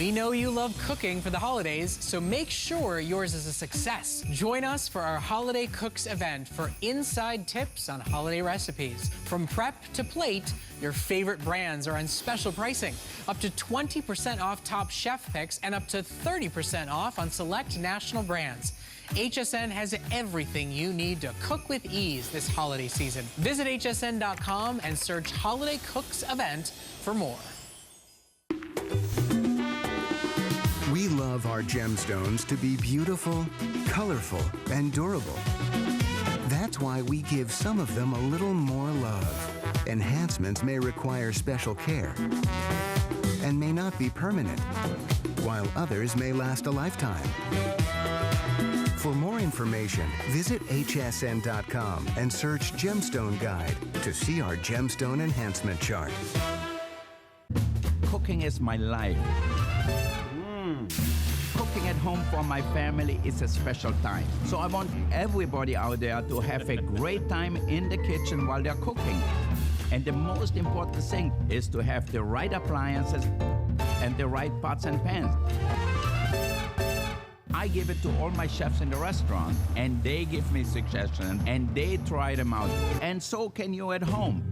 We know you love cooking for the holidays, so make sure yours is a success. Join us for our Holiday Cooks event for inside tips on holiday recipes. From prep to plate, your favorite brands are on special pricing. Up to 20% off top chef picks and up to 30% off on select national brands. HSN has everything you need to cook with ease this holiday season. Visit hsn.com and search Holiday Cooks Event for more. We love our gemstones to be beautiful, colorful, and durable. That's why we give some of them a little more love. Enhancements may require special care and may not be permanent, while others may last a lifetime. For more information, visit hsn.com and search Gemstone Guide to see our gemstone enhancement chart. Cooking is my life. Cooking at home for my family is a special time. So I want everybody out there to have a great time in the kitchen while they're cooking. And the most important thing is to have the right appliances and the right pots and pans. I give it to all my chefs in the restaurant, and they give me suggestions, and they try them out. And so can you at home.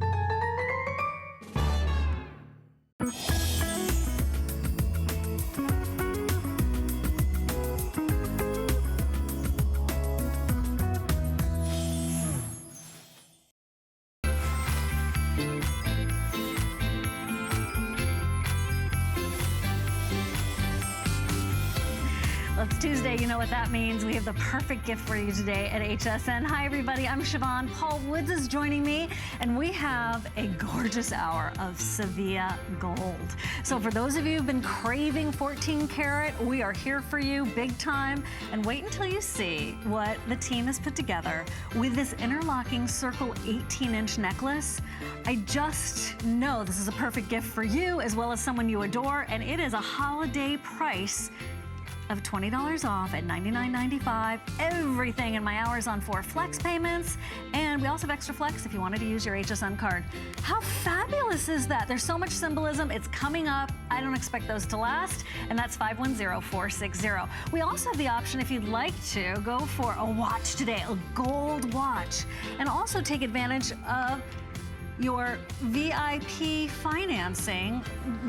Well, it's Tuesday. You know what that means. We have the perfect gift for you today at HSN. Hi, everybody. I'm Siobhan. Paul Woods is joining me, and we have a gorgeous hour of Sevilla gold. So for those of you who've been craving 14 karat, we are here for you big time. And wait until you see what the team has put together with this interlocking circle 18-inch necklace. I just know this is a perfect gift for you as well as someone you adore, and it is a holiday price of $20 off at $99.95. Everything in my hours on 4 flex payments. And we also have extra flex if you wanted to use your HSN card. How fabulous is that? There's so much symbolism. It's coming up. I don't expect those to last. And that's 510460. We also have the option, if you'd like to, go for a watch today, a gold watch. And also take advantage of your VIP financing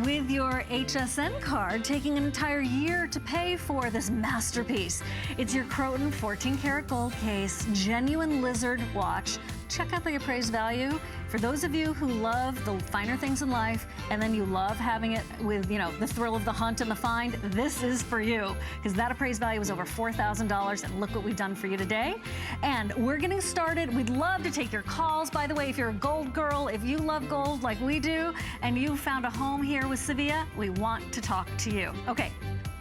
with your HSN card, taking an entire year to pay for this masterpiece. It's your Croton 14 karat gold case, genuine lizard watch. Check out the appraised value. For those of you who love the finer things in life, and then you love having it with, you know, the thrill of the hunt and the find, this is for you, because that appraised value was over $4,000, and look what we've done for you today. And we're getting started. We'd love to take your calls. By the way, if you're a gold girl, if you love gold like we do, and you found a home here with Sevilla, we want to talk to you. Okay,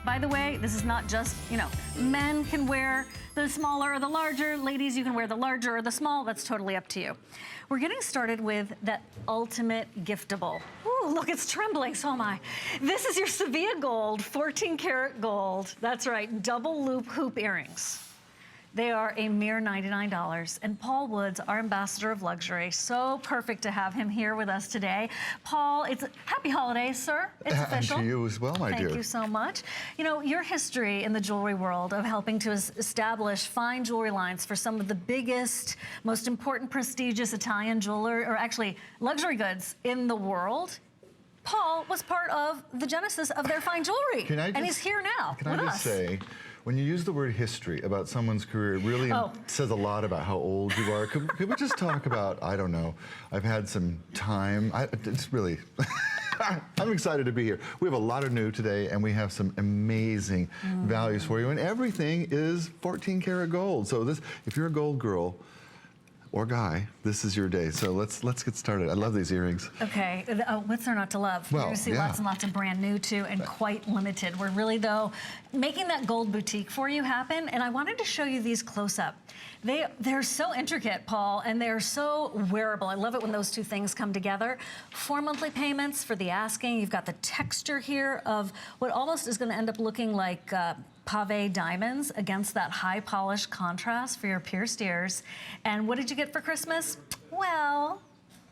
by the way, this is not just, you know, men can wear the smaller or the larger. Ladies, you can wear the larger or the small. That's totally up to you. We're getting started with that ultimate giftable. Ooh, look, it's trembling, so am I. This is your Sevilla gold, 14 karat gold. That's right, double loop hoop earrings. They are a mere $99. And Paul Woods, our ambassador of luxury, so perfect to have him here with us today. Paul, it's happy holidays, sir. It's official. And to you as well, my dear. Thank you so much. You know, your history in the jewelry world of helping to establish fine jewelry lines for some of the biggest, most important, prestigious Italian jeweler, or actually luxury goods in the world. Paul was part of the genesis of their fine jewelry. And he's here now with us. Can I just say, when you use the word history about someone's career, it really says a lot about how old you are. Could we just talk about, I don't know, I've had some time. It's really, I'm excited to be here. We have a lot of new today, and we have some amazing values for you. And everything is 14 karat gold. So this, if you're a gold girl, or guy, this is your day. So let's get started. I love these earrings. Okay, what's there not to love? Well, you're gonna see lots and lots of brand new too, and quite limited. We're really, though, making that gold boutique for you happen, and I wanted to show you these close up. They're so intricate, Paul, and they're so wearable. I love it when those two things come together. 4 monthly payments for the asking. You've got the texture here of what almost is gonna end up looking like pave diamonds against that high polish contrast for your pierced ears. And what did you get for Christmas? Well,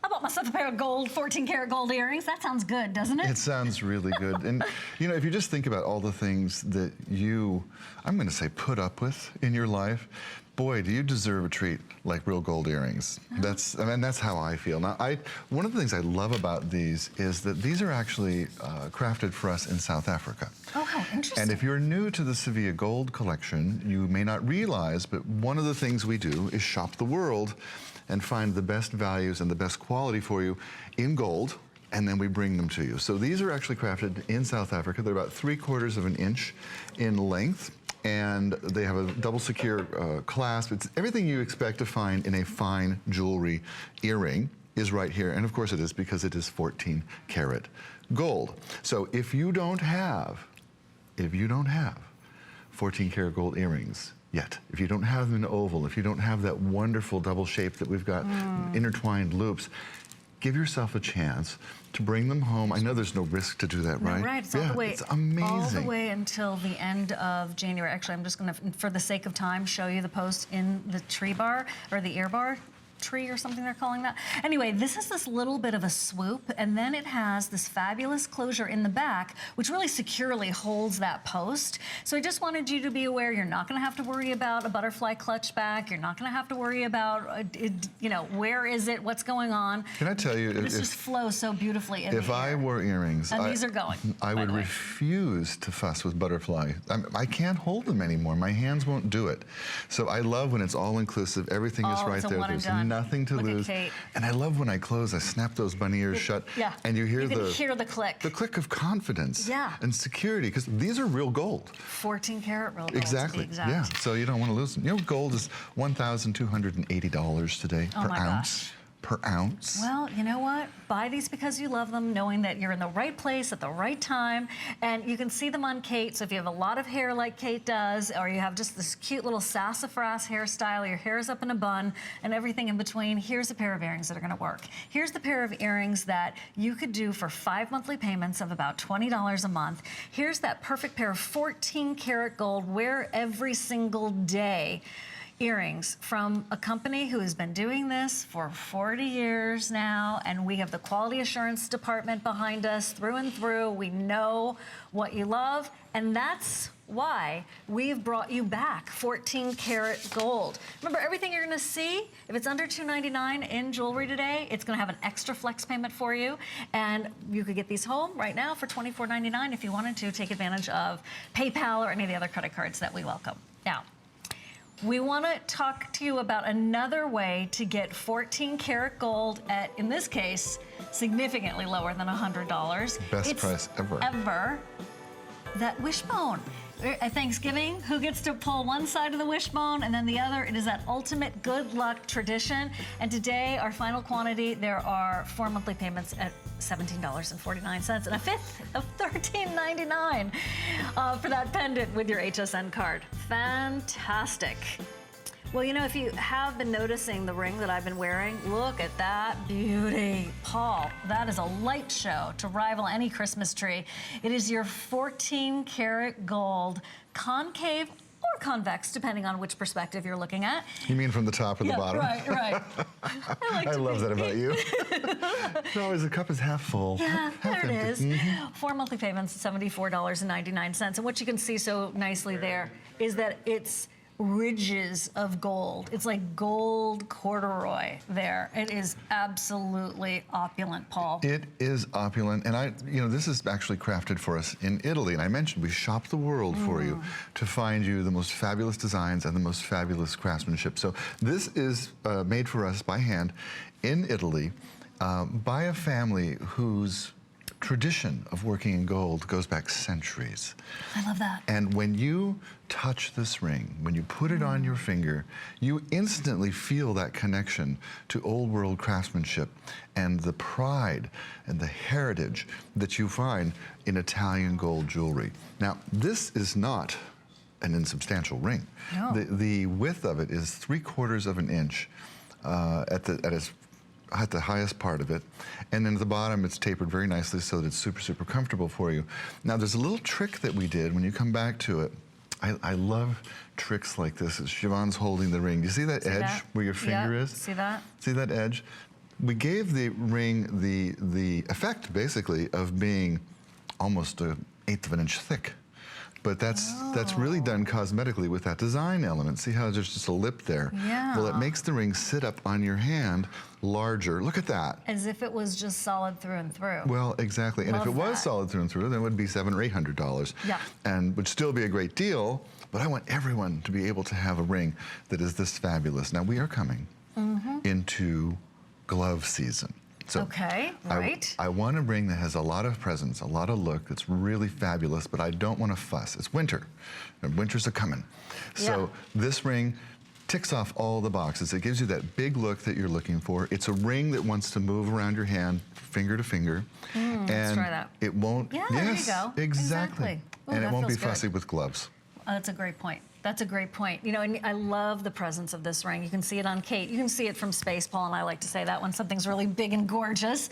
I bought myself a pair of gold, 14 karat gold earrings. That sounds good, doesn't it? It sounds really good. And you know, if you just think about all the things that you, I'm going to say, put up with in your life, boy, do you deserve a treat like real gold earrings. That's how I feel. Now, one of the things I love about these is that these are actually crafted for us in South Africa. Oh, how interesting. And if you're new to the Sevilla Gold collection, you may not realize, but one of the things we do is shop the world and find the best values and the best quality for you in gold, and then we bring them to you. So these are actually crafted in South Africa. They're about 3/4 of an inch in length, and they have a double secure clasp. It's everything you expect to find in a fine jewelry earring is right here. And of course it is, because it is 14 karat gold. So if you don't have 14 karat gold earrings yet, if you don't have them in oval, if you don't have that wonderful double shape that we've got intertwined loops, give yourself a chance to bring them home. I know there's no risk to do that, right? Right, it's all the way, it's amazing. all the way until the end of January. Actually, I'm just gonna, for the sake of time, show you the post in the tree bar, or the ear bar. Tree or something they're calling that. Anyway, this is this little bit of a swoop, and then it has this fabulous closure in the back, which really securely holds that post. So I just wanted you to be aware you're not going to have to worry about a butterfly clutch back. You're not going to have to worry about, you know, where is it, what's going on. Can I tell you, this just flows so beautifully in the if I air. wore earrings, And these are going, I would refuse to fuss with butterfly. I can't hold them anymore. My hands won't do it. So I love when it's all inclusive. Everything is right there. There's nothing to lose. And I love when I close, I snap those bunny ears shut, and you hear the click. The click of confidence and security, because these are real gold. 14 karat real gold. Exactly. Yeah. So you don't want to lose them. You know, gold is $1,280 today per ounce. Per ounce. Well, you know what? Buy these because you love them, knowing that you're in the right place at the right time. And you can see them on Kate. So if you have a lot of hair like Kate does, or you have just this cute little sassafras hairstyle, your hair's up in a bun and everything in between, here's a pair of earrings that are gonna work. Here's the pair of earrings that you could do for 5 monthly payments of about $20 a month. Here's that perfect pair of 14 karat gold, wear every single day earrings from a company who has been doing this for 40 years now, and we have the quality assurance department behind us through and through. We know what you love, and that's why we've brought you back 14 karat gold. Remember, everything you're gonna see, if it's under $299 in jewelry today, it's gonna have an extra flex payment for you, and you could get these home right now for $24.99 if you wanted to take advantage of PayPal or any of the other credit cards that we welcome. Now, we want to talk to you about another way to get 14 karat gold at, in this case, significantly lower than $100. Best price ever. Ever. That Wishbone. At Thanksgiving, who gets to pull one side of the wishbone and then the other? It is that ultimate good luck tradition. And today, our final quantity, there are 4 monthly payments at $17.49 and a fifth of $13.99 for that pendant with your HSN card. Fantastic. Well, you know, if you have been noticing the ring that I've been wearing, look at that beauty. Paul, that is a light show to rival any Christmas tree. It is your 14 karat gold, concave or convex, depending on which perspective you're looking at. You mean from the top or the bottom? Right. I love that about you. It's always, the cup is half full. Yeah, there it is. 4 monthly payments, $74.99. And what you can see so nicely there is that it's ridges of gold. It's like gold corduroy there. It is absolutely opulent, Paul. It is opulent, and this is actually crafted for us in Italy. And I mentioned we shop the world for you to find you the most fabulous designs and the most fabulous craftsmanship. So this is made for us by hand in Italy by a family whose tradition of working in gold goes back centuries. I love that. And when you touch this ring, when you put it on your finger, you instantly feel that connection to old world craftsmanship and the pride and the heritage that you find in Italian gold jewelry. Now, this is not an insubstantial ring. No. The width of it is 3/4 of an inch at the highest part of it, and then at the bottom it's tapered very nicely so that it's super, super comfortable for you. Now there's a little trick that we did when you come back to it. I love tricks like this. Siobhan's holding the ring. Do you see that edge where your finger is? See that? See that edge? we gave the ring the effect, basically, of being almost an 1/8 of an inch thick. But that's really done cosmetically with that design element. See how there's just a lip there? Yeah. Well, it makes the ring sit up on your hand larger. Look at that. As if it was just solid through and through. Well, exactly. And if it Love was that. solid through and through, then it would be $700 or $800. Yeah. And would still be a great deal. But I want everyone to be able to have a ring that is this fabulous. Now, we are coming into glove season. So Okay, right. I want a ring that has a lot of presence, a lot of look, that's really fabulous, but I don't want to fuss. It's winter, and winters are coming. So this ring ticks off all the boxes. It gives you that big look that you're looking for. It's a ring that wants to move around your hand, finger to finger. And let's try that. it won't, Yeah, there you yes, go. exactly. Ooh, And it that won't be feels good. fussy with gloves. Oh, that's a great point. That's a great point. You know, and I love the presence of this ring. You can see it on Kate. You can see it from space, Paul, and I like to say that when something's really big and gorgeous.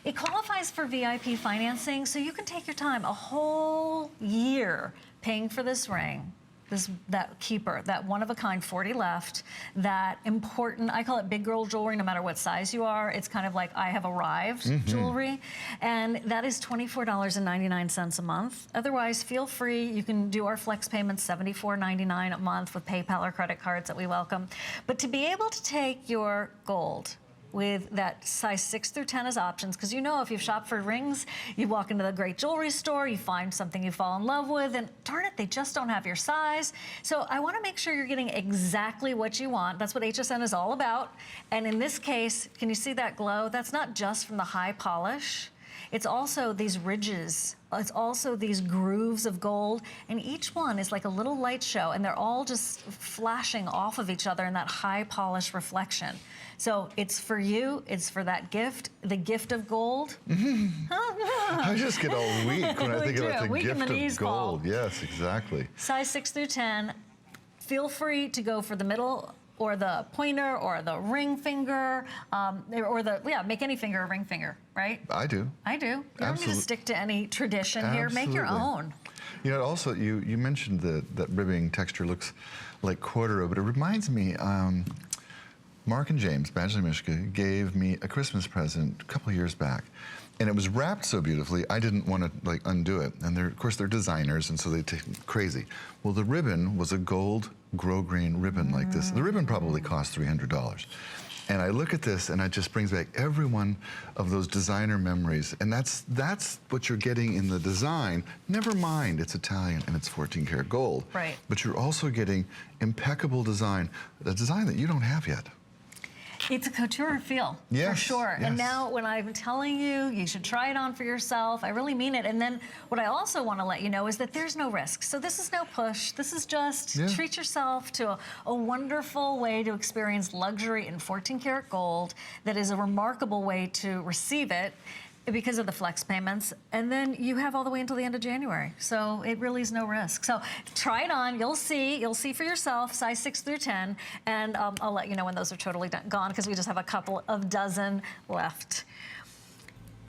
It qualifies for VIP financing, so you can take your time, a whole year paying for this ring. That keeper, that one-of-a-kind 40 left, that important, I call it big girl jewelry, no matter what size you are. It's kind of like I have arrived jewelry. And that is $24.99 a month. Otherwise, feel free. You can do our flex payments, $74.99 a month with PayPal or credit cards that we welcome. But to be able to take your gold with that size 6 through 10 as options, because you know if you've shopped for rings, you walk into the great jewelry store, you find something you fall in love with, and darn it, they just don't have your size. So I want to make sure you're getting exactly what you want. That's what HSN is all about. And in this case, can you see that glow? That's not just from the high polish. It's also these ridges. It's also these grooves of gold, and each one is like a little light show, and they're all just flashing off of each other in that high polish reflection. So it's for you, it's for that gift, the gift of gold. I just get all weak when I think about the Weak in gift the knees, of gold. Paul. Yes, exactly. Size 6 through 10. Feel free to go for the middle or the pointer or the ring finger, or make any finger a ring finger, right? I do. I do. You don't need to stick to any tradition here. Make your Absolutely. own. You know, also, you mentioned that ribbing texture looks like Cordero, but it reminds me, Mark and James, Badgley, Michigan, gave me a Christmas present a couple years back. And it was wrapped so beautifully, I didn't want to like undo it. And of course, they're designers, and so they take crazy. Well, the ribbon was a gold grosgrain ribbon like this. The ribbon probably cost $300. And I look at this, and it just brings back every one of those designer memories. And that's what you're getting in the design. Never mind, it's Italian and it's 14 karat gold. Right. But you're also getting impeccable design, a design that you don't have yet. It's a couture feel, for Yes, sure. yes. And now when I'm telling you, you should try it on for yourself, I really mean it. And then what I also want to let you know is that there's no risk. So this is no push. This is just treat yourself to a wonderful way to experience luxury in 14 karat gold that is a remarkable way to receive it because of the flex payments, and then you have all the way until the end of January. So it really is no risk. So try it on, you'll see for yourself, size 6 through 10, and I'll let you know when those are totally gone because we just have a couple of dozen left.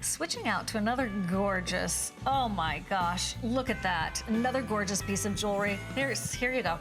Switching out to another gorgeous, oh my gosh, look at that. Another gorgeous piece of jewelry. Here you go.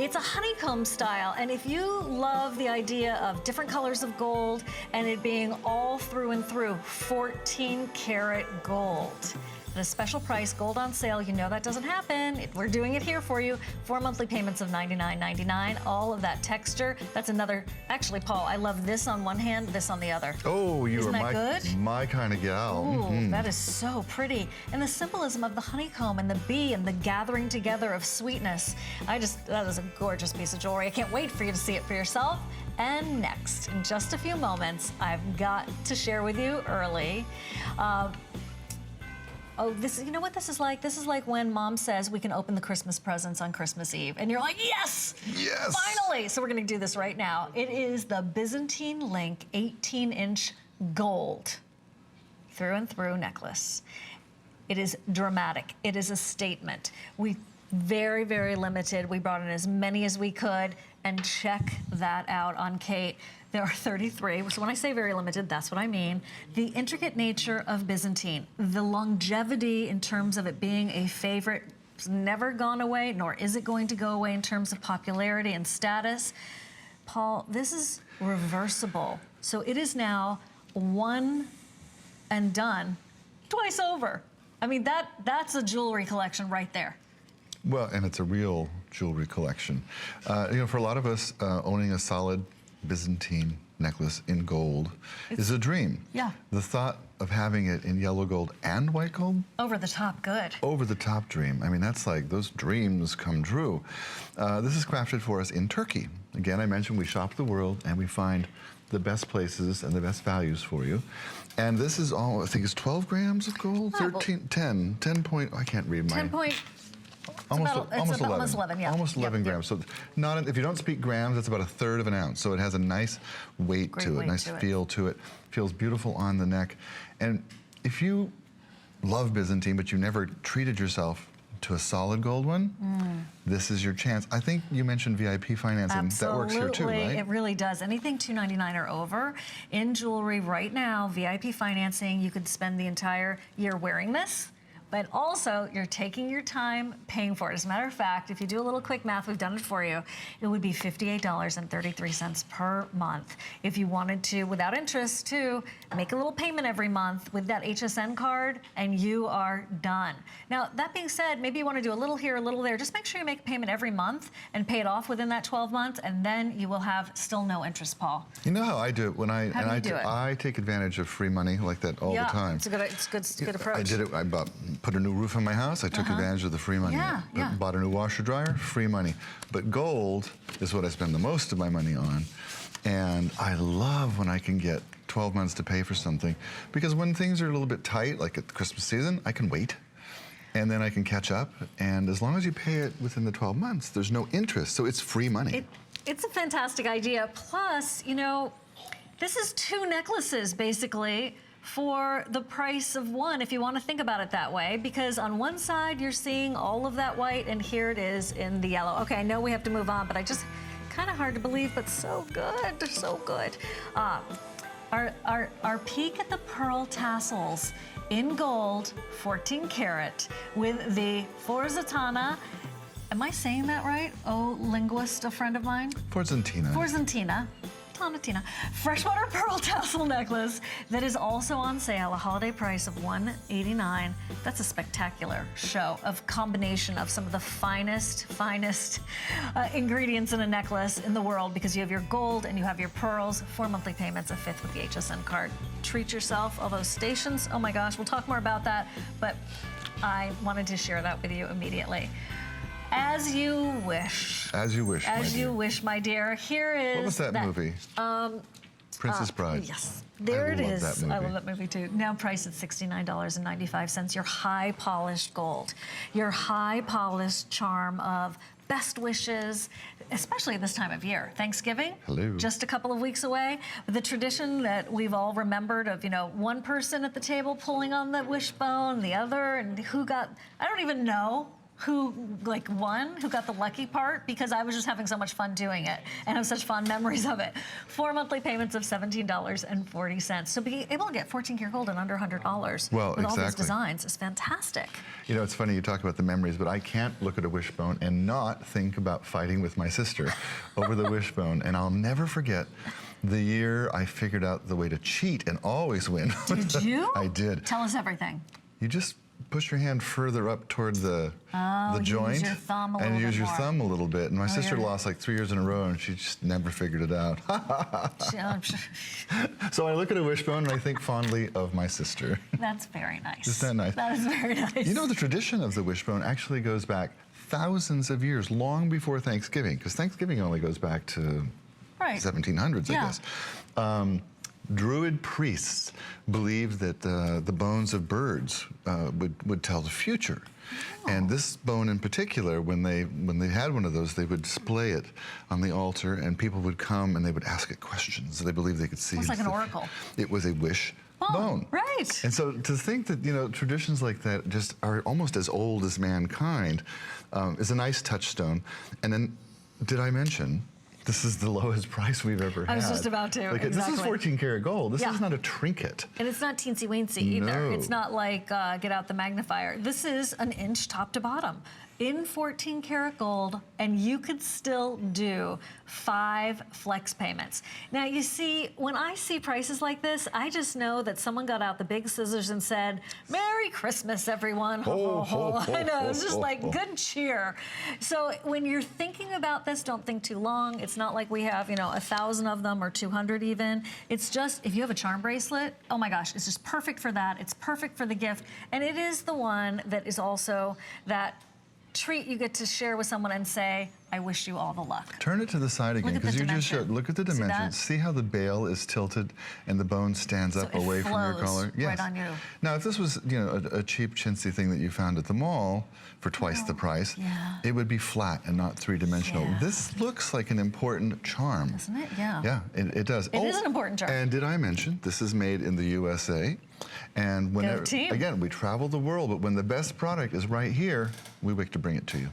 It's a honeycomb style, and if you love the idea of different colors of gold and it being all through and through 14 karat gold. At a special price, gold on sale, you know that doesn't happen. We're doing it here for you. 4 monthly payments of $99.99. All of that texture. That's another, actually, Paul, I love this on one hand, this on the other. Oh, you Isn't are that my kind of gal. Ooh, that is so pretty. And the symbolism of the honeycomb and the bee and the gathering together of sweetness. That is a gorgeous piece of jewelry. I can't wait for you to see it for yourself. And next, in just a few moments, I've got to share with you early. You know what this is like? This is like when mom says we can open the Christmas presents on Christmas Eve. And you're like, yes! Yes! Finally! So we're gonna do this right now. It is the Byzantine Link 18-inch gold through and through necklace. It is dramatic. It is a statement. We very, very limited. We brought in as many as we could, and check that out on Kate. There are 33, so when I say very limited, that's what I mean. The intricate nature of Byzantine, the longevity in terms of it being a favorite, it's never gone away, nor is it going to go away in terms of popularity and status. Paul, this is reversible. So it is now one and done, twice over. I mean, that's a jewelry collection right there. Well, and it's a real jewelry collection. You know, for a lot of us, owning a solid Byzantine necklace in gold is a dream. Yeah. The thought of having it in yellow gold and white gold? Over the top good. Over the top dream. I mean, that's like, those dreams come true. This is crafted for us in Turkey. Again, I mentioned we shop the world and we find the best places and the best values for you. And this is all, I think it's 12 grams of gold? 10 point, I can't read my... 10 point... Almost 11, yeah. Almost 11 Yep, grams. So not, if you don't speak grams, that's about 1/3 of an ounce. So it has a nice weight to it, nice feel to it. Feels beautiful on the neck. And if you love Byzantine, but you never treated yourself to a solid gold one, this is your chance. I think you mentioned VIP financing. Absolutely. That works here too, right? It really does. Anything $299 or over in jewelry right now, VIP financing, you could spend the entire year wearing this. But also, you're taking your time paying for it. As a matter of fact, if you do a little quick math, we've done it for you, it would be $58.33 per month. If you wanted to, without interest, too, make a little payment every month with that HSN card, and you are done. Now, that being said, maybe you want to do a little here, a little there. Just make sure you make a payment every month and pay it off within that 12 months, and then you will have still no interest, Paul. You know how I do it when I take advantage of free money like that all the time. It's a good approach. I did it. I put a new roof on my house. I took advantage of the free money. Bought a new washer dryer, free money. But gold is what I spend the most of my money on. And I love when I can get 12 months to pay for something, because when things are a little bit tight, like at the Christmas season, I can wait. And then I can catch up. And as long as you pay it within the 12 months, there's no interest. So it's free money. It's a fantastic idea. Plus, you know, this is 2 necklaces, basically, for the price of one, if you want to think about it that way, because on one side you're seeing all of that white, and here it is in the yellow. Okay, I know we have to move on, but I just, kind of hard to believe, but so good, so good. Our peek at the pearl tassels in gold, 14 karat, with the Forzatana. Am I saying that right? Oh, linguist, a friend of mine? Forzantina. Tonatina. Freshwater pearl tassel necklace that is also on sale, a holiday price of $189. That's a spectacular show of combination of some of the finest ingredients in a necklace in the world, because you have your gold and you have your pearls, 4 monthly payments, a 5th with the HSN card. Treat yourself. All those stations, oh my gosh, we'll talk more about that, but I wanted to share that with you immediately. As you wish. As you wish, As you wish, my dear. Here is... What was that movie? Princess Bride. Yes. There it is. That movie. I love that movie, too. Now priced at $69.95. Your high-polished gold. Your high-polished charm of best wishes, especially this time of year. Thanksgiving, just a couple of weeks away. The tradition that we've all remembered of, you know, one person at the table pulling on the wishbone, the other, and who got, I don't even know who won, who got the lucky part, because I was just having so much fun doing it and have such fond memories of it. 4 monthly payments of $17.40. So being able to get 14 karat gold in under $100 with all these designs is fantastic. You know, it's funny you talk about the memories, but I can't look at a wishbone and not think about fighting with my sister over the wishbone. And I'll never forget the year I figured out the way to cheat and always win. Did you? I did. Tell us everything. You just push your hand further up toward the joint, use your thumb a and little use bit your more. thumb a little bit. And my sister lost like 3 years in a row, and she just never figured it out. So I look at a wishbone and I think fondly of my sister. That's very nice. Isn't that nice? That is very nice. You know, the tradition of the wishbone actually goes back thousands of years, long before Thanksgiving, because Thanksgiving only goes back to 1700s, I guess. Druid priests believed that the bones of birds would tell the future. And this bone in particular, when they had one of those, they would display it on the altar, and people would come and they would ask it questions. They believed they could see. It's like an oracle. It was a wish bone. Right. And so to think that, you know, traditions like that just are almost as old as mankind is a nice touchstone. And then, did I mention, this is the lowest price we've ever had. I was just about to, exactly. This is 14 karat gold. This is not a trinket. And it's not teensy-weensy either. No. It's not like, get out the magnifier. This is an inch top to bottom. in 14 karat gold, and you could still do 5 flex payments. Now, you see, when I see prices like this, I just know that someone got out the big scissors and said, Merry Christmas, everyone. Ho, ho, ho. I know, it's just like good cheer. So when you're thinking about this, don't think too long. It's not like we have, 1,000 of them or 200 even. It's just, if you have a charm bracelet, oh my gosh, it's just perfect for that. It's perfect for the gift. And it is the one that is also that treat you get to share with someone and say, I wish you all the luck. Turn it to the side again, because you just showed, look at the dimensions. See how the bail is tilted and the bone stands up away from your collar? Yes. Right on you. Now, if this was, a cheap chintzy thing that you found at the mall for twice the price, it would be flat and not three-dimensional. Yeah. This looks like an important charm. Doesn't it? Yeah. Yeah, it does. It is an important charm. And did I mention, this is made in the USA. And whenever, again, we travel the world, but when the best product is right here, we wait to bring it to you.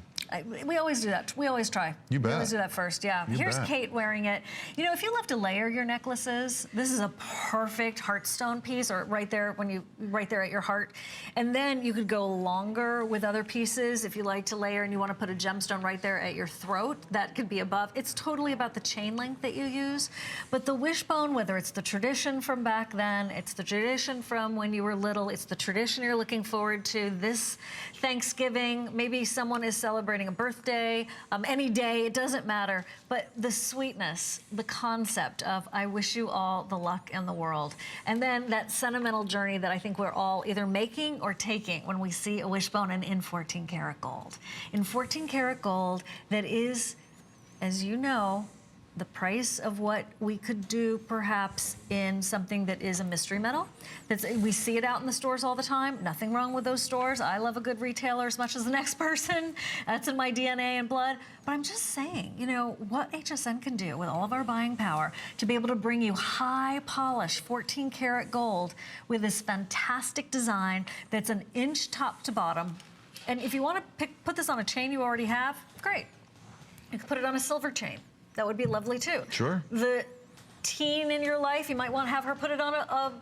We always do that. We always try. You bet. We always do that first, yeah. Here's Kate wearing it. If you love to layer your necklaces, this is a perfect heartstone piece, or right there right there at your heart. And then you could go longer with other pieces if you like to layer and you want to put a gemstone right there at your throat. That could be above. It's totally about the chain length that you use. But the wishbone, whether it's the tradition from back then, it's the tradition from when you were little, it's the tradition you're looking forward to this Thanksgiving, maybe someone is celebrating a birthday, any day, it doesn't matter. But the sweetness, the concept of I wish you all the luck in the world. And then that sentimental journey that I think we're all either making or taking when we see a wishbone in 14 karat gold. In 14 karat gold, that is, as you know, the price of what we could do perhaps in something that is a mystery metal. We see it out in the stores all the time. Nothing wrong with those stores. I love a good retailer as much as the next person. That's in my DNA and blood. But I'm just saying, what HSN can do with all of our buying power to be able to bring you high polish 14 karat gold with this fantastic design that's an inch top to bottom. And if you want to put this on a chain you already have, great. You can put it on a silver chain. That would be lovely too. Sure. The teen in your life, you might want to have her put it on a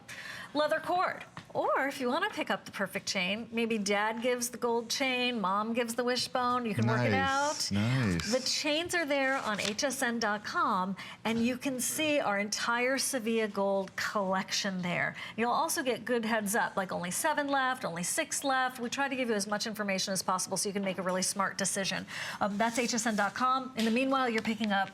leather cord. Or if you want to pick up the perfect chain, maybe dad gives the gold chain, mom gives the wishbone, you can work it out. Nice. The chains are there on hsn.com, and you can see our entire Sevilla gold collection there. You'll also get good heads up, like only 7 left, only 6 left. We try to give you as much information as possible so you can make a really smart decision. That's hsn.com. In the meanwhile, you're picking up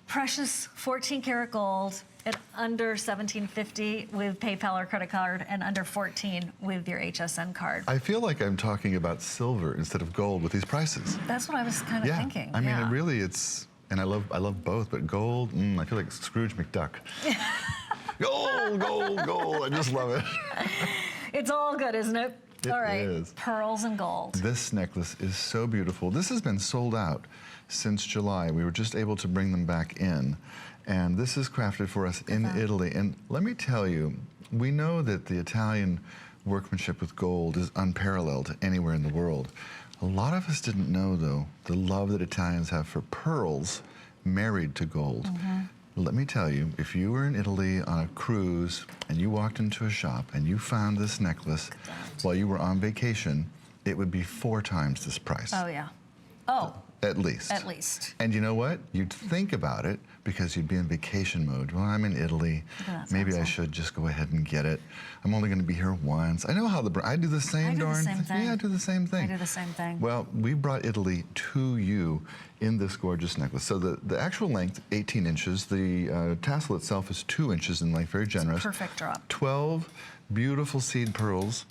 precious 14 karat gold at under $17.50 with PayPal or credit card, and under $14 with your HSN card. I feel like I'm talking about silver instead of gold with these prices. That's what I was kind of thinking. I mean, it really, and I love both, but gold, I feel like Scrooge McDuck. Gold, gold, gold. I just love it. It's all good, isn't it? It all right, is. Pearls and gold. This necklace is so beautiful. This has been sold out since July. We were just able to bring them back in. And this is crafted for us in Italy. And let me tell you, we know that the Italian workmanship with gold is unparalleled anywhere in the world. A lot of us didn't know, though, the love that Italians have for pearls married to gold. Let me tell you, if you were in Italy on a cruise and you walked into a shop and you found this necklace while you were on vacation, it would be 4 times this price. Oh, yeah. Oh. At least. At least. And you know what? You'd think about it because you'd be in vacation mode. Well, I'm in Italy. Maybe I should just go ahead and get it. I'm only going to be here once. I know how I do the same darn thing. Yeah, I do the same thing. I do the same thing. Well, we brought Italy to you in this gorgeous necklace. So the actual length, 18 inches. The tassel itself is 2 inches in length, very generous. It's a perfect drop. 12 beautiful seed pearls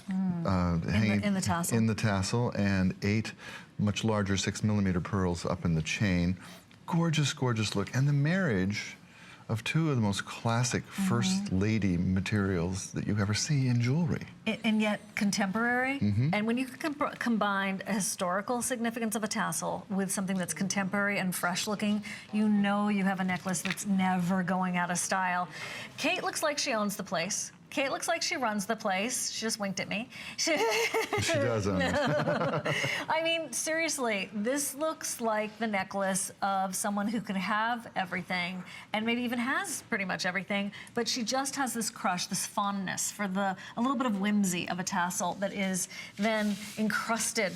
hanging in the tassel. In the tassel, and 8 much larger 6mm pearls up in the chain. Gorgeous, gorgeous look. And the marriage of 2 of the most classic first lady materials that you ever see in jewelry. And yet contemporary. And when you combine a historical significance of a tassel with something that's contemporary and fresh looking, you know you have a necklace that's never going out of style. Kate looks like she owns the place. Kate looks like she runs the place. She just winked at me. She doesn't. I mean, seriously, this looks like the necklace of someone who could have everything and maybe even has pretty much everything, but she just has this crush, this fondness for a little bit of whimsy of a tassel that is then encrusted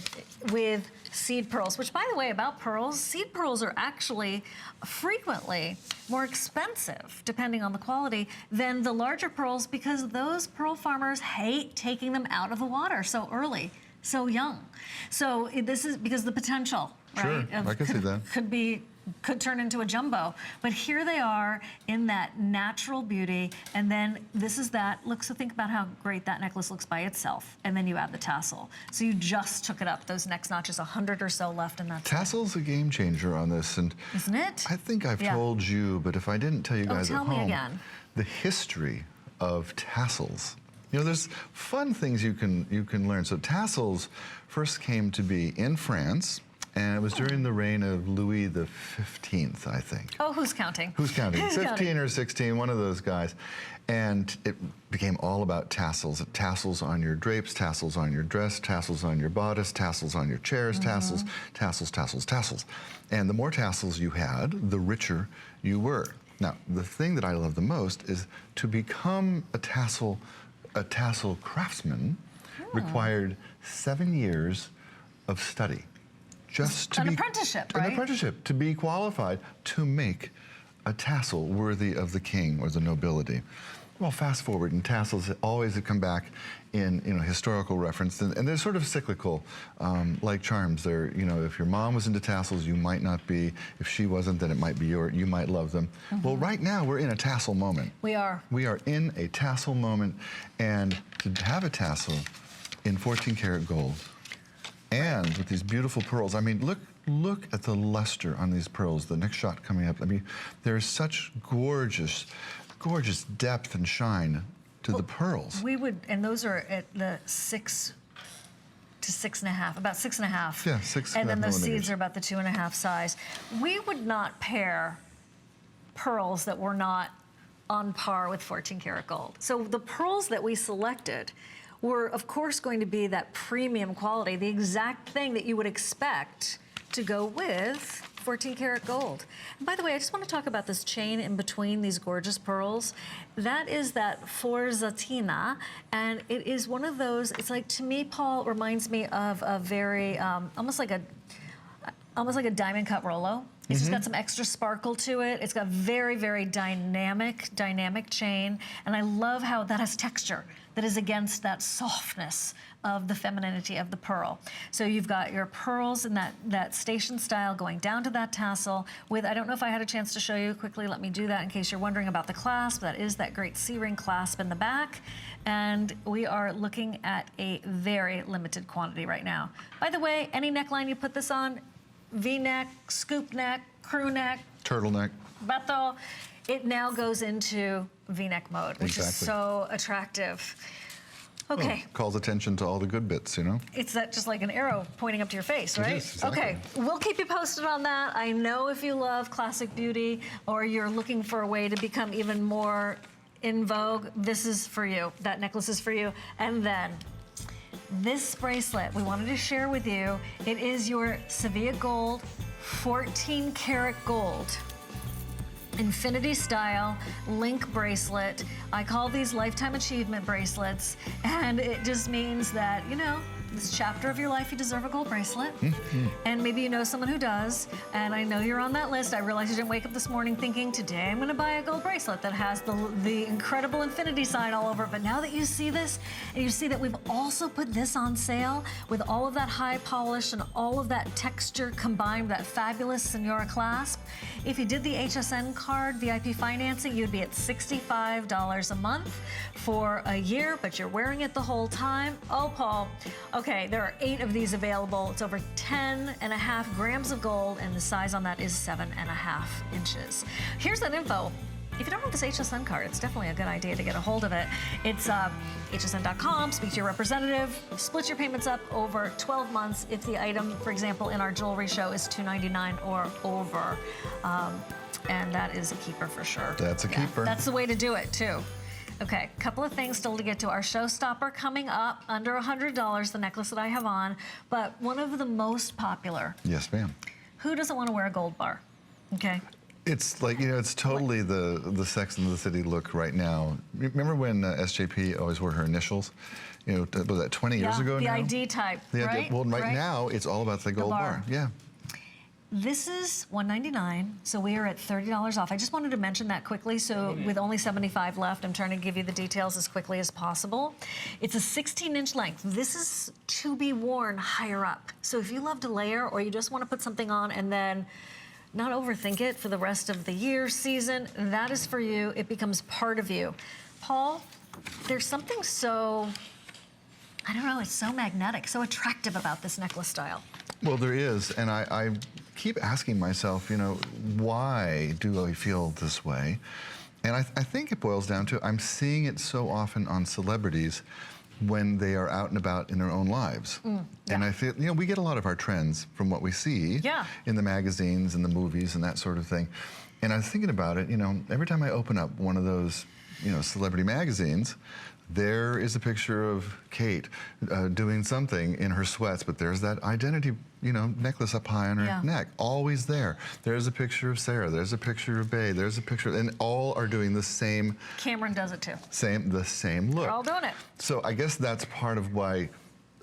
with seed pearls, which, by the way, about pearls, seed pearls are actually frequently more expensive, depending on the quality, than the larger pearls, because those pearl farmers hate taking them out of the water so early, so young. So this is because the potential, right? Sure, I can see that. Could turn into a jumbo. But here they are in that natural beauty, and then this is that. So think about how great that necklace looks by itself, and then you add the tassel. So you just took it up. Those next notches, 100 or so left, and that's Tassel's a game changer on this, and isn't it? I think I've told you, but if I didn't tell you guys at home, tell me again. The history of tassels. You know, there's fun things you can learn. So tassels first came to be in France. And it was during the reign of Louis the 15th, I think. Oh, who's counting? Who's counting? Who's 15 counting? Or 16, one of those guys. And it became all about tassels. Tassels on your drapes, tassels on your dress, tassels on your bodice, tassels on your chairs, tassels, tassels, tassels, tassels. And the more tassels you had, the richer you were. Now, the thing that I love the most is to become a tassel craftsman required 7 years of study. Just to an apprenticeship, right? An apprenticeship, to be qualified to make a tassel worthy of the king or the nobility. Well, fast forward, and tassels always have come back in historical reference, and they're sort of cyclical, like charms. They're, if your mom was into tassels, you might not be. If she wasn't, then it might be you might love them. Well, right now we're in a tassel moment. We are. We are in a tassel moment, and to have a tassel in 14 karat gold, and with these beautiful pearls. I mean, look at the luster on these pearls. The next shot coming up. I mean, there's such gorgeous depth and shine to the pearls. And those are at the 6 to 6.5, about 6.5. Yeah, 6.5 And then those millimeters. seeds are about the 2.5 size. We would not pair pearls that were not on par with 14 karat gold. So the pearls that we selected were, of course, going to be that premium quality, the exact thing that you would expect to go with 14 karat gold. And by the way, I just want to talk about this chain in between these gorgeous pearls. That is that versatility, and it is one of those, it's like, to me, Paul, reminds me of a very, almost like a diamond cut Rolo. It's just got some extra sparkle to it. It's got very, very dynamic chain. And I love how that has texture that is against that softness of the femininity of the pearl. So you've got your pearls in that station style going down to that tassel with, I don't know if I had a chance to show you quickly, let me do that in case you're wondering about the clasp. That is that great C-ring clasp in the back. And we are looking at a very limited quantity right now. By the way, any neckline you put this on, V-neck, scoop neck, crew neck, turtleneck, bateau, it now goes into V-neck mode, which is so attractive. Okay. Well, calls attention to all the good bits, It's that just like an arrow pointing up to your face, right? It is, exactly. Okay, we'll keep you posted on that. I know if you love classic beauty or you're looking for a way to become even more in vogue, this is for you. That necklace is for you. And then this bracelet we wanted to share with you. It is your Sevilla Gold 14 karat gold infinity style link bracelet. I call these lifetime achievement bracelets, and it just means that, this chapter of your life, you deserve a gold bracelet. And maybe you know someone who does, and I know you're on that list. I realize you didn't wake up this morning thinking, today I'm gonna buy a gold bracelet that has the incredible infinity sign all over it. But now that you see this, and you see that we've also put this on sale with all of that high polish and all of that texture combined with that fabulous Senora clasp, if you did the HSN card VIP financing, you'd be at $65 a month for a year, but you're wearing it the whole time. Oh, Paul. Okay, there are 8 of these available. It's over 10.5 grams of gold, and the size on that is 7.5 inches. Here's that info. If you don't have this HSN card, it's definitely a good idea to get a hold of it. It's hsn.com, speak to your representative, split your payments up over 12 months if the item, for example, in our jewelry show is $299 or over. And that is a keeper for sure. That's a keeper. That's the way to do it, too. Okay, a couple of things still to get to. Our Showstopper coming up, under $100, the necklace that I have on, but one of the most popular. Yes, ma'am. Who doesn't want to wear a gold bar? Okay. It's like, you know, it's totally the Sex and the City look right now. Remember when SJP always wore her initials? You know, was that 20 years ago the now? ID type, right? Well, right now, it's all about the gold bar. Yeah. This is $199, so we are at $30 off. I just wanted to mention that quickly, so with only 75 left, I'm trying to give you the details as quickly as possible. It's a 16-inch length. This is to be worn higher up. So if you love to layer or you just want to put something on and then not overthink it for the rest of the year, season, that is for you. It becomes part of you. Paul, there's something so, I don't know, it's so magnetic, so attractive about this necklace style. Well, there is, and I keep asking myself, you know, why do I feel this way? And I think it boils down to I'm seeing it so often on celebrities when they are out and about in their own lives. And I feel, you know, we get a lot of our trends from what we see in the magazines and the movies and that sort of thing. And I was thinking about it, you know, every time I open up one of those, you know, celebrity magazines, there is a picture of Kate doing something in her sweats, but there's that identity, you know, necklace up high on her neck, always there. There's a picture of Sarah, there's a picture of Bay, there's a picture, and all are doing the same. Cameron does it too. The same look. They're all doing it. So I guess that's part of why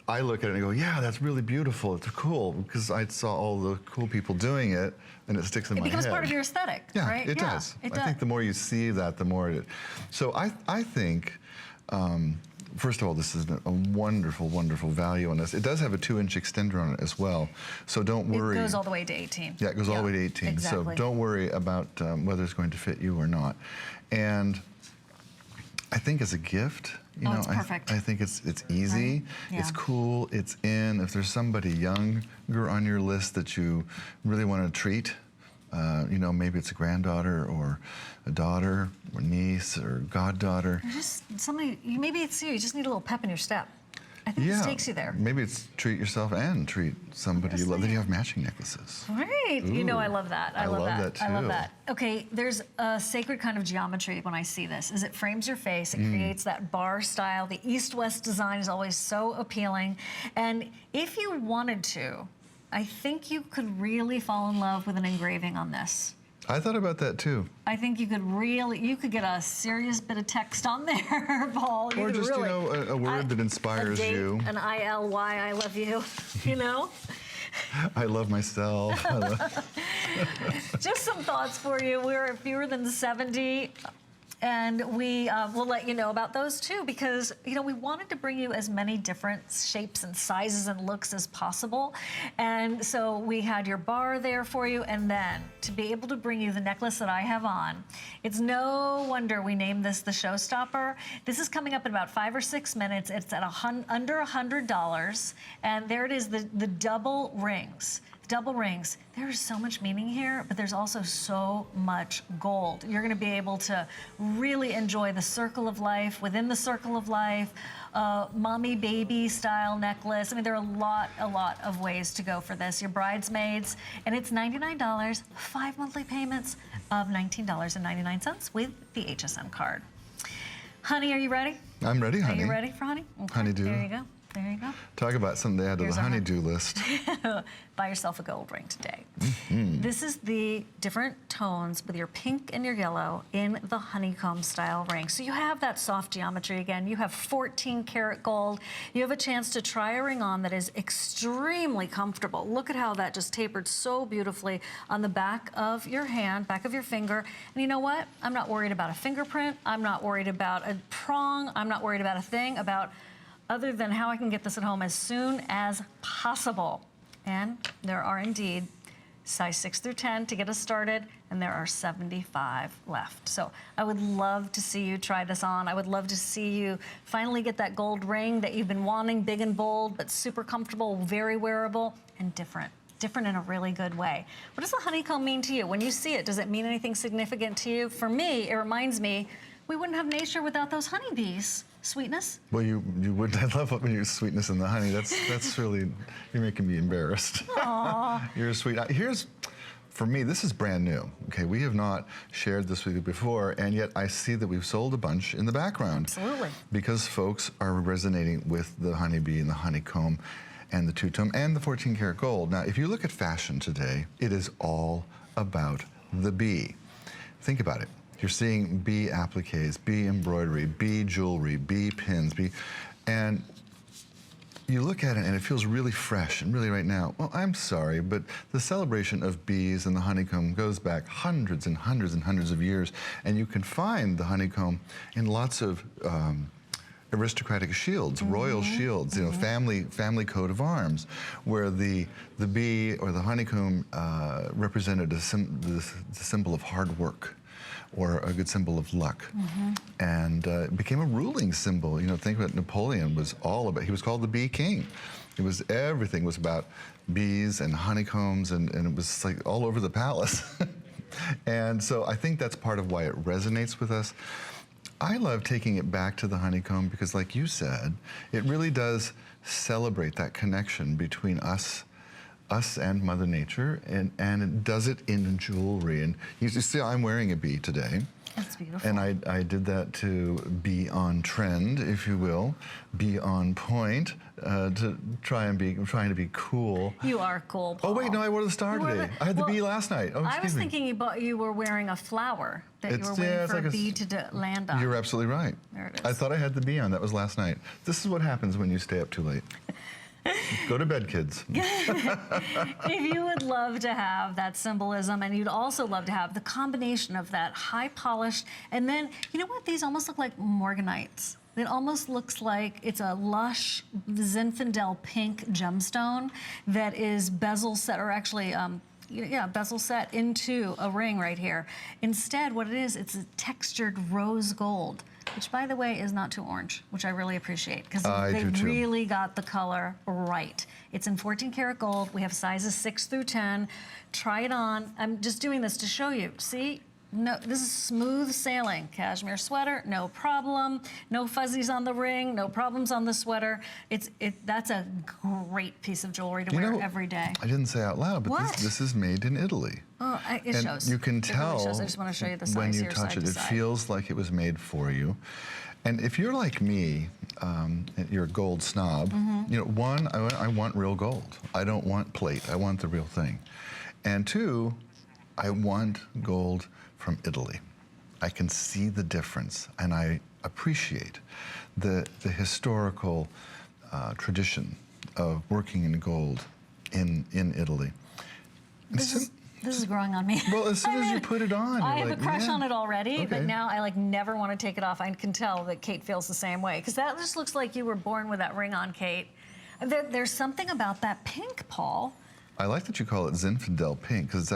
I look at it and go, yeah, that's really beautiful, it's cool, because I saw all the cool people doing it, and it sticks in my head. It becomes part of your aesthetic, right? It does. It I does. think the more you see that, the more it. So I think, first of all, this is a wonderful, wonderful value on this. It does have a 2-inch extender on it as well, so don't worry. It goes all the way to 18. Yeah, it goes all the way to 18. Exactly. So don't worry about whether it's going to fit you or not. And I think as a gift, you know, it's perfect. I think it's easy, Right? Yeah. it's cool, it's in. If there's somebody younger on your list that you really want to treat, you know, maybe it's a granddaughter or a daughter or niece or goddaughter. Or just somebody, maybe it's you just need a little pep in your step. I think this takes you there. Maybe it's treat yourself and treat somebody you love. Then you have matching necklaces. Right. You know, I love that. I love that too. I love that. Okay, there's a sacred kind of geometry when I see this, is it frames your face, it creates that bar style. The east-west design is always so appealing. And if you wanted to, I think you could really fall in love with an engraving on this. I thought about that too. I think you could get a serious bit of text on there, Paul. Or just, you know, a word that inspires you. An I-L-Y, I love you, you know? I love myself. Just some thoughts for you. We're at fewer than 70. And we will let you know about those too, because, you know, we wanted to bring you as many different shapes and sizes and looks as possible. And so we had your bar there for you, and then to be able to bring you the necklace that I have on. It's no wonder we named this the Showstopper. This is coming up in about 5 or 6 minutes. It's at under $100, and there it is, the double rings. Double rings. There is so much meaning here, but there's also so much gold. You're going to be able to really enjoy the circle of life, within the circle of life, mommy baby style necklace. I mean, there are a lot of ways to go for this. Your bridesmaids, and it's $99, 5 monthly payments of $19.99 with the HSN card. Honey, are you ready? I'm ready, honey. Are you ready for honey? Okay. Honeydew. There you go. There you go. Talk about something to add to Here's the our honeydew list. Buy yourself a gold ring today. This is the different tones with your pink and your yellow in the honeycomb style ring. So you have that soft geometry again. You have 14 karat gold. You have a chance to try a ring on that is extremely comfortable. Look at how that just tapered so beautifully on the back of your hand, back of your finger. And you know what? I'm not worried about a fingerprint. I'm not worried about a prong. I'm not worried about a thing other than how I can get this at home as soon as possible. And there are indeed size 6 through 10 to get us started, and there are 75 left. So I would love to see you try this on. I would love to see you finally get that gold ring that you've been wanting, big and bold, but super comfortable, very wearable, and different in a really good way. What does the honeycomb mean to you? When you see it, does it mean anything significant to you? For me, it reminds me, we wouldn't have nature without those honeybees. Sweetness? Well, you would. I love when you sweetness in the honey. That's really, you're making me embarrassed. Aww. You're sweet. Here's for me, this is brand new. Okay, we have not shared this with you before, and yet I see that we've sold a bunch in the background. Absolutely. Because folks are resonating with the honeybee and the honeycomb and the two-tone and the 14-karat gold. Now, if you look at fashion today, it is all about the bee. Think about it. You're seeing bee appliques, bee embroidery, bee jewelry, bee pins, and you look at it and it feels really fresh and really right now. Well, I'm sorry, but the celebration of bees and the honeycomb goes back hundreds and hundreds and hundreds of years, and you can find the honeycomb in lots of aristocratic shields, royal shields, you know, family coat of arms, where the bee or the honeycomb represented the symbol of hard work, or a good symbol of luck. And it became a ruling symbol. You know, think about Napoleon was all about, he was called the bee king. It was, everything was about bees and honeycombs, and it was like all over the palace. And so I think that's part of why it resonates with us. I love taking it back to the honeycomb because, like you said, it really does celebrate that connection between us and Mother Nature, and it does it in jewelry. And you see, I'm wearing a bee today. That's beautiful. And I did that to be on trend, if you will, be on point, to trying to be cool. You are cool, Paul. Oh wait, no, I wore the star today. I had the bee last night. Oh, I was thinking you were wearing a flower that you were waiting for a bee to land on. You're absolutely right. There it is. I thought I had the bee on. That was last night. This is what happens when you stay up too late. Go to bed, kids. If you would love to have that symbolism, and you'd also love to have the combination of that high polished, and then, you know what, these almost look like morganites. It almost looks like it's a lush Zinfandel pink gemstone that is bezel set, or actually, bezel set into a ring right here. Instead, what it is, it's a textured rose gold, which, by the way, is not too orange, which I really appreciate, because they really got the color right. It's in 14-karat gold. We have sizes 6 through 10. Try it on. I'm just doing this to show you. See? No, this is smooth sailing. Cashmere sweater, no problem. No fuzzies on the ring, no problems on the sweater. That's a great piece of jewelry to wear every day. I didn't say out loud, but this is made in Italy. Oh, it and shows. You can tell really shows. I just want to show you the size when you here, touch it. It side. feels like it was made for you. And if you're like me, you're a gold snob. You know, one, I want real gold. I don't want plate. I want the real thing. And two, I want gold from Italy. I can see the difference, and I appreciate the historical tradition of working in gold in Italy. This is growing on me. Well, as soon as you put it on, I have a crush on it already, okay. but now I never want to take it off. I can tell that Kate feels the same way, because that just looks like you were born with that ring on, Kate. There's something about that pink, Paul. I like that you call it Zinfandel pink, because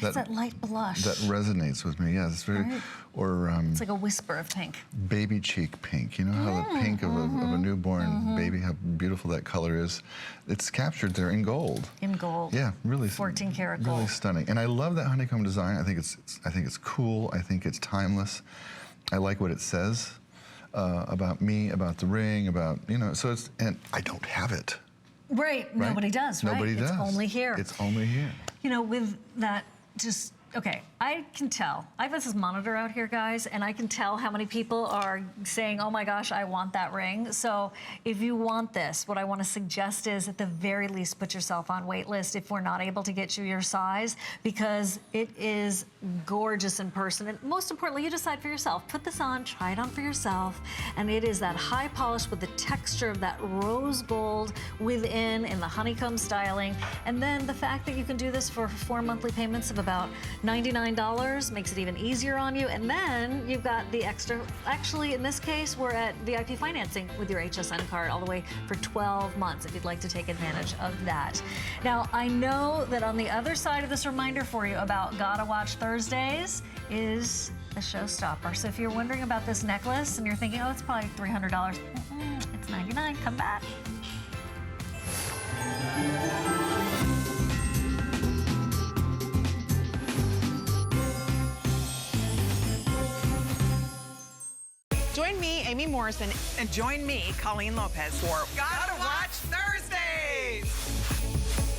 It's that light blush. That resonates with me. Yeah, it's very, or it's like a whisper of pink. Baby cheek pink. You know how the pink of a newborn baby, how beautiful that color is. It's captured there in gold. In gold. Yeah, really. 14-karat gold. Really stunning. And I love that honeycomb design. I think it's cool. I think it's timeless. I like what it says about me, about the ring, about So it's, and I don't have it. Right. Nobody does. Right. Nobody does. It's only here. It's only here. You know, with that. Okay, I can tell. I have this monitor out here, guys, and I can tell how many people are saying, oh my gosh, I want that ring. So if you want this, what I want to suggest is at the very least put yourself on wait list if we're not able to get you your size, because it is gorgeous in person. And most importantly, you decide for yourself. Put this on, try it on for yourself, and it is that high polish with the texture of that rose gold within in the honeycomb styling. And then the fact that you can do this for 4 monthly payments of about $99 makes it even easier on you. And then you've got the extra, actually in this case, we're at VIP financing with your HSN card all the way for 12 months if you'd like to take advantage of that. Now, I know that on the other side of this reminder for you about Gotta Watch Thursdays is the Showstopper. So if you're wondering about this necklace and you're thinking, oh, it's probably $300, it's $99, come back. Join me, Amy Morrison, and join me, Colleen Lopez, for Gotta Watch Thursdays!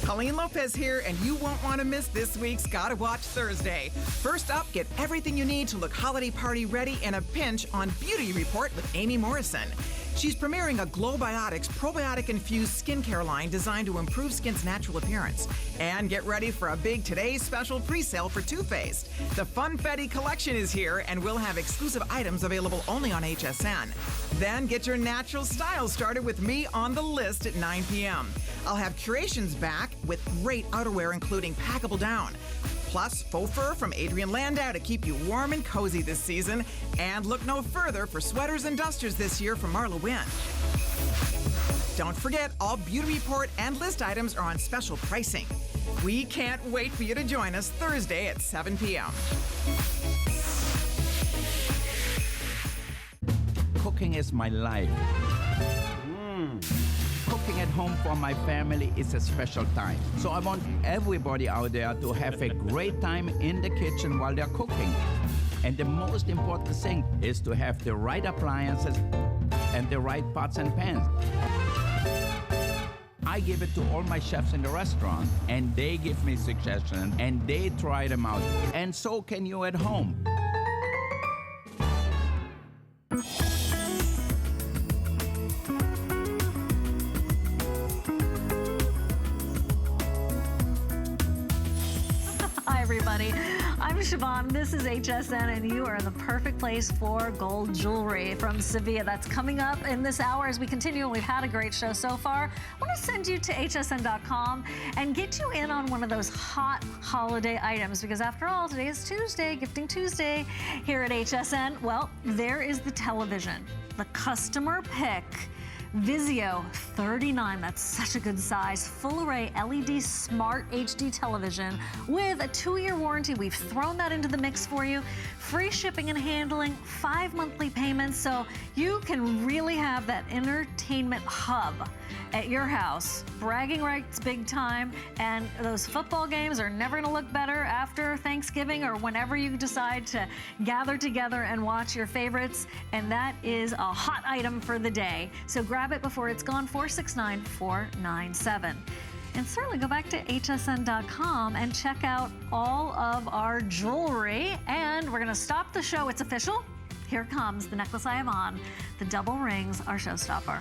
Colleen Lopez here, and you won't want to miss this week's Gotta Watch Thursday. First up, get everything you need to look holiday party ready in a pinch on Beauty Report with Amy Morrison. She's premiering a Glowbiotics probiotic-infused skincare line designed to improve skin's natural appearance. And get ready for a big Today's Special pre-sale for toothpaste. The Funfetti collection is here, and we'll have exclusive items available only on HSN. Then get your natural style started with me on the list at 9 p.m. I'll have curations back with great outerwear, including packable down. Plus, faux fur from Adrian Landau to keep you warm and cozy this season. And look no further for sweaters and dusters this year from Marla Wynn. Don't forget, all Beauty Report and list items are on special pricing. We can't wait for you to join us Thursday at 7 p.m. Cooking is my life. Cooking at home for my family is a special time. So I want everybody out there to have a great time in the kitchen while they're cooking. And the most important thing is to have the right appliances and the right pots and pans. I give it to all my chefs in the restaurant, and they give me suggestions, and they try them out. And so can you at home. Hi, everybody. I'm Siobhan. This is HSN, and you are in the perfect place for gold jewelry from Sevilla. That's coming up in this hour as we continue, and we've had a great show so far. I want to send you to hsn.com and get you in on one of those hot holiday items, because after all, today is Tuesday, Gifting Tuesday here at HSN. Well, there is the television, the customer pick. Vizio 39, that's such a good size, full array LED smart HD television with a 2-year warranty. We've thrown that into the mix for you. Free shipping and handling, 5 monthly payments, so you can really have that entertainment hub at your house. Bragging rights big time, and those football games are never gonna look better after Thanksgiving or whenever you decide to gather together and watch your favorites, and that is a hot item for the day. So grab it before it's gone, 469-497. And certainly go back to hsn.com and check out all of our jewelry. And we're gonna stop the show, it's official. Here comes the necklace I have on. The double rings are Showstopper.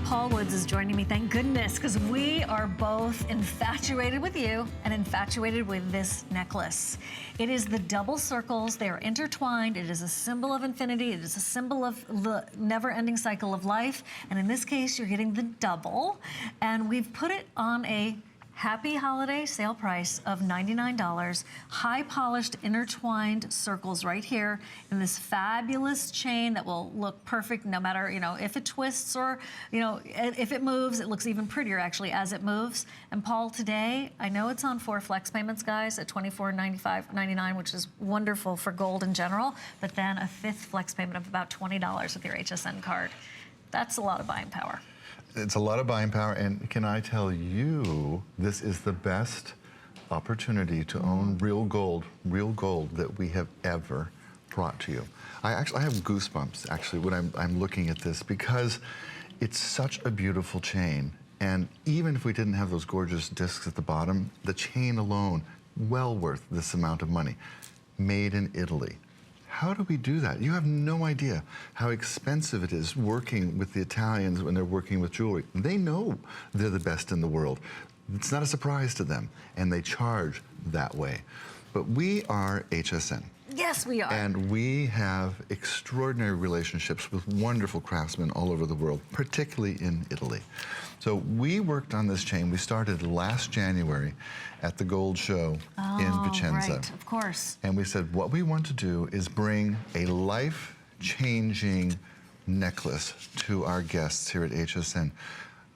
Paul Woods is joining me, thank goodness, because we are both infatuated with you and infatuated with this necklace. It is the double circles, they are intertwined, it is a symbol of infinity, it is a symbol of the never-ending cycle of life, and in this case, you're getting the double, and we've put it on a happy holiday sale price of $99. High polished intertwined circles right here in this fabulous chain that will look perfect no matter, if it twists or, if it moves, it looks even prettier actually as it moves. And Paul, today, I know it's on 4 flex payments, guys, at $24.95.99, which is wonderful for gold in general, but then a 5th flex payment of about $20 with your HSN card. That's a lot of buying power. It's a lot of buying power, and can I tell you, this is the best opportunity to own real gold that we have ever brought to you. I have goosebumps, actually, when I'm looking at this, because it's such a beautiful chain. And even if we didn't have those gorgeous discs at the bottom, the chain alone, well worth this amount of money. Made in Italy. How do we do that? You have no idea how expensive it is working with the Italians when they're working with jewelry. They know they're the best in the world. It's not a surprise to them, and they charge that way. But we are HSN. Yes, we are. And we have extraordinary relationships with wonderful craftsmen all over the world, particularly in Italy. So we worked on this chain. We started last January at the Gold Show in Vicenza. Right, of course. And we said, what we want to do is bring a life-changing necklace to our guests here at HSN.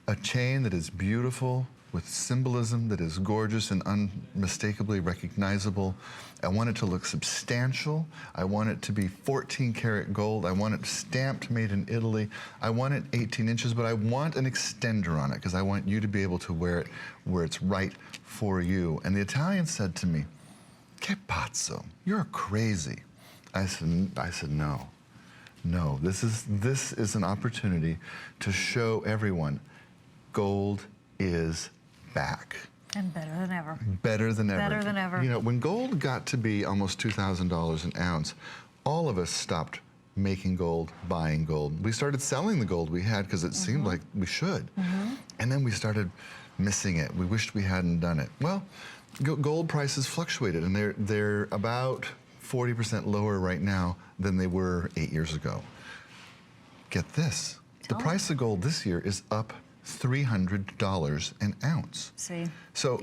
A chain that is beautiful, with symbolism that is gorgeous and unmistakably recognizable. I want it to look substantial. I want it to be 14 karat gold. I want it stamped, made in Italy. I want it 18 inches, but I want an extender on it because I want you to be able to wear it where it's right for you. And the Italian said to me, "Che pazzo, you're crazy. I said no. No, this is an opportunity to show everyone gold is back. And better than ever. Better than ever. Better than ever. You know, when gold got to be almost $2,000 an ounce, all of us stopped making gold, buying gold. We started selling the gold we had because it seemed like we should. And then we started missing it. We wished we hadn't done it. Well, gold prices fluctuated, and they're about 40% lower right now than they were 8 years ago. Get this. The price of gold this year is up $300 an ounce. See? So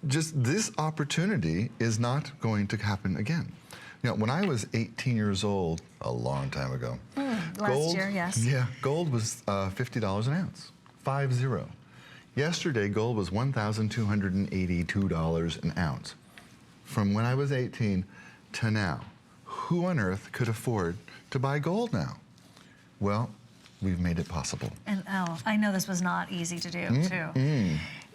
just this opportunity is not going to happen again. You know, when I was 18 years old, a long time ago, Last year, yes. Yeah, gold was $50 an ounce, 50. Yesterday, gold was $1,282 an ounce. From when I was 18 to now, who on earth could afford to buy gold now? Well, we've made it possible. And I know this was not easy to do, too.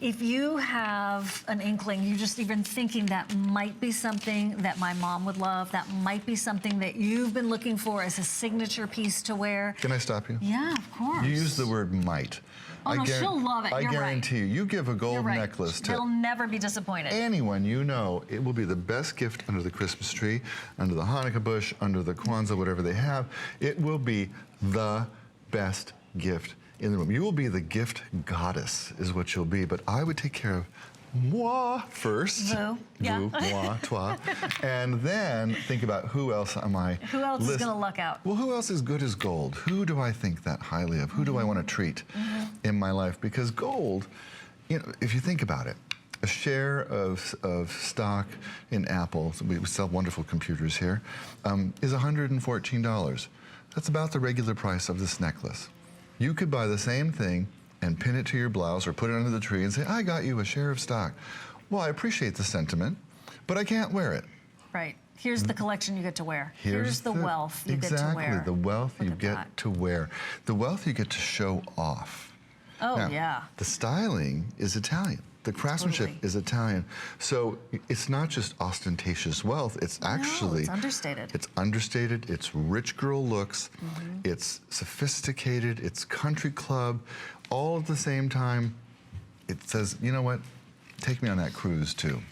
If you have an inkling, you're just even thinking that might be something that my mom would love, that might be something that you've been looking for as a signature piece to wear. Can I stop you? Yeah, of course. You use the word might. Oh, no, she'll love it. I You're guarantee you, you give a gold necklace to they'll never be disappointed. anyone you know, it will be the best gift under the Christmas tree, under the Hanukkah bush, under the Kwanzaa, whatever they have. It will be the best gift in the room. You will be the gift goddess, is what you'll be. But I would take care of moi first. Vous. Yeah. Vous, moi, toi. And then think about who else am I? Who else is going to luck out? Well, who else is good as gold? Who do I think that highly of? Who do I want to treat in my life? Because gold, you know, if you think about it, a share of stock in Apple, so we sell wonderful computers here, is $114. That's about the regular price of this necklace. You could buy the same thing and pin it to your blouse or put it under the tree and say, I got you a share of stock. Well, I appreciate the sentiment, but I can't wear it. Right. Here's the collection you get to wear. Here's the wealth you get to wear. Exactly, the wealth you get that. to wear. The wealth you get to show off. Oh, Now, yeah. The styling is Italian. The craftsmanship is Italian. So it's not just ostentatious wealth, it's actually... it's understated. It's understated, it's rich girl looks, it's sophisticated, it's country club, all at the same time. It says, you know what, take me on that cruise too.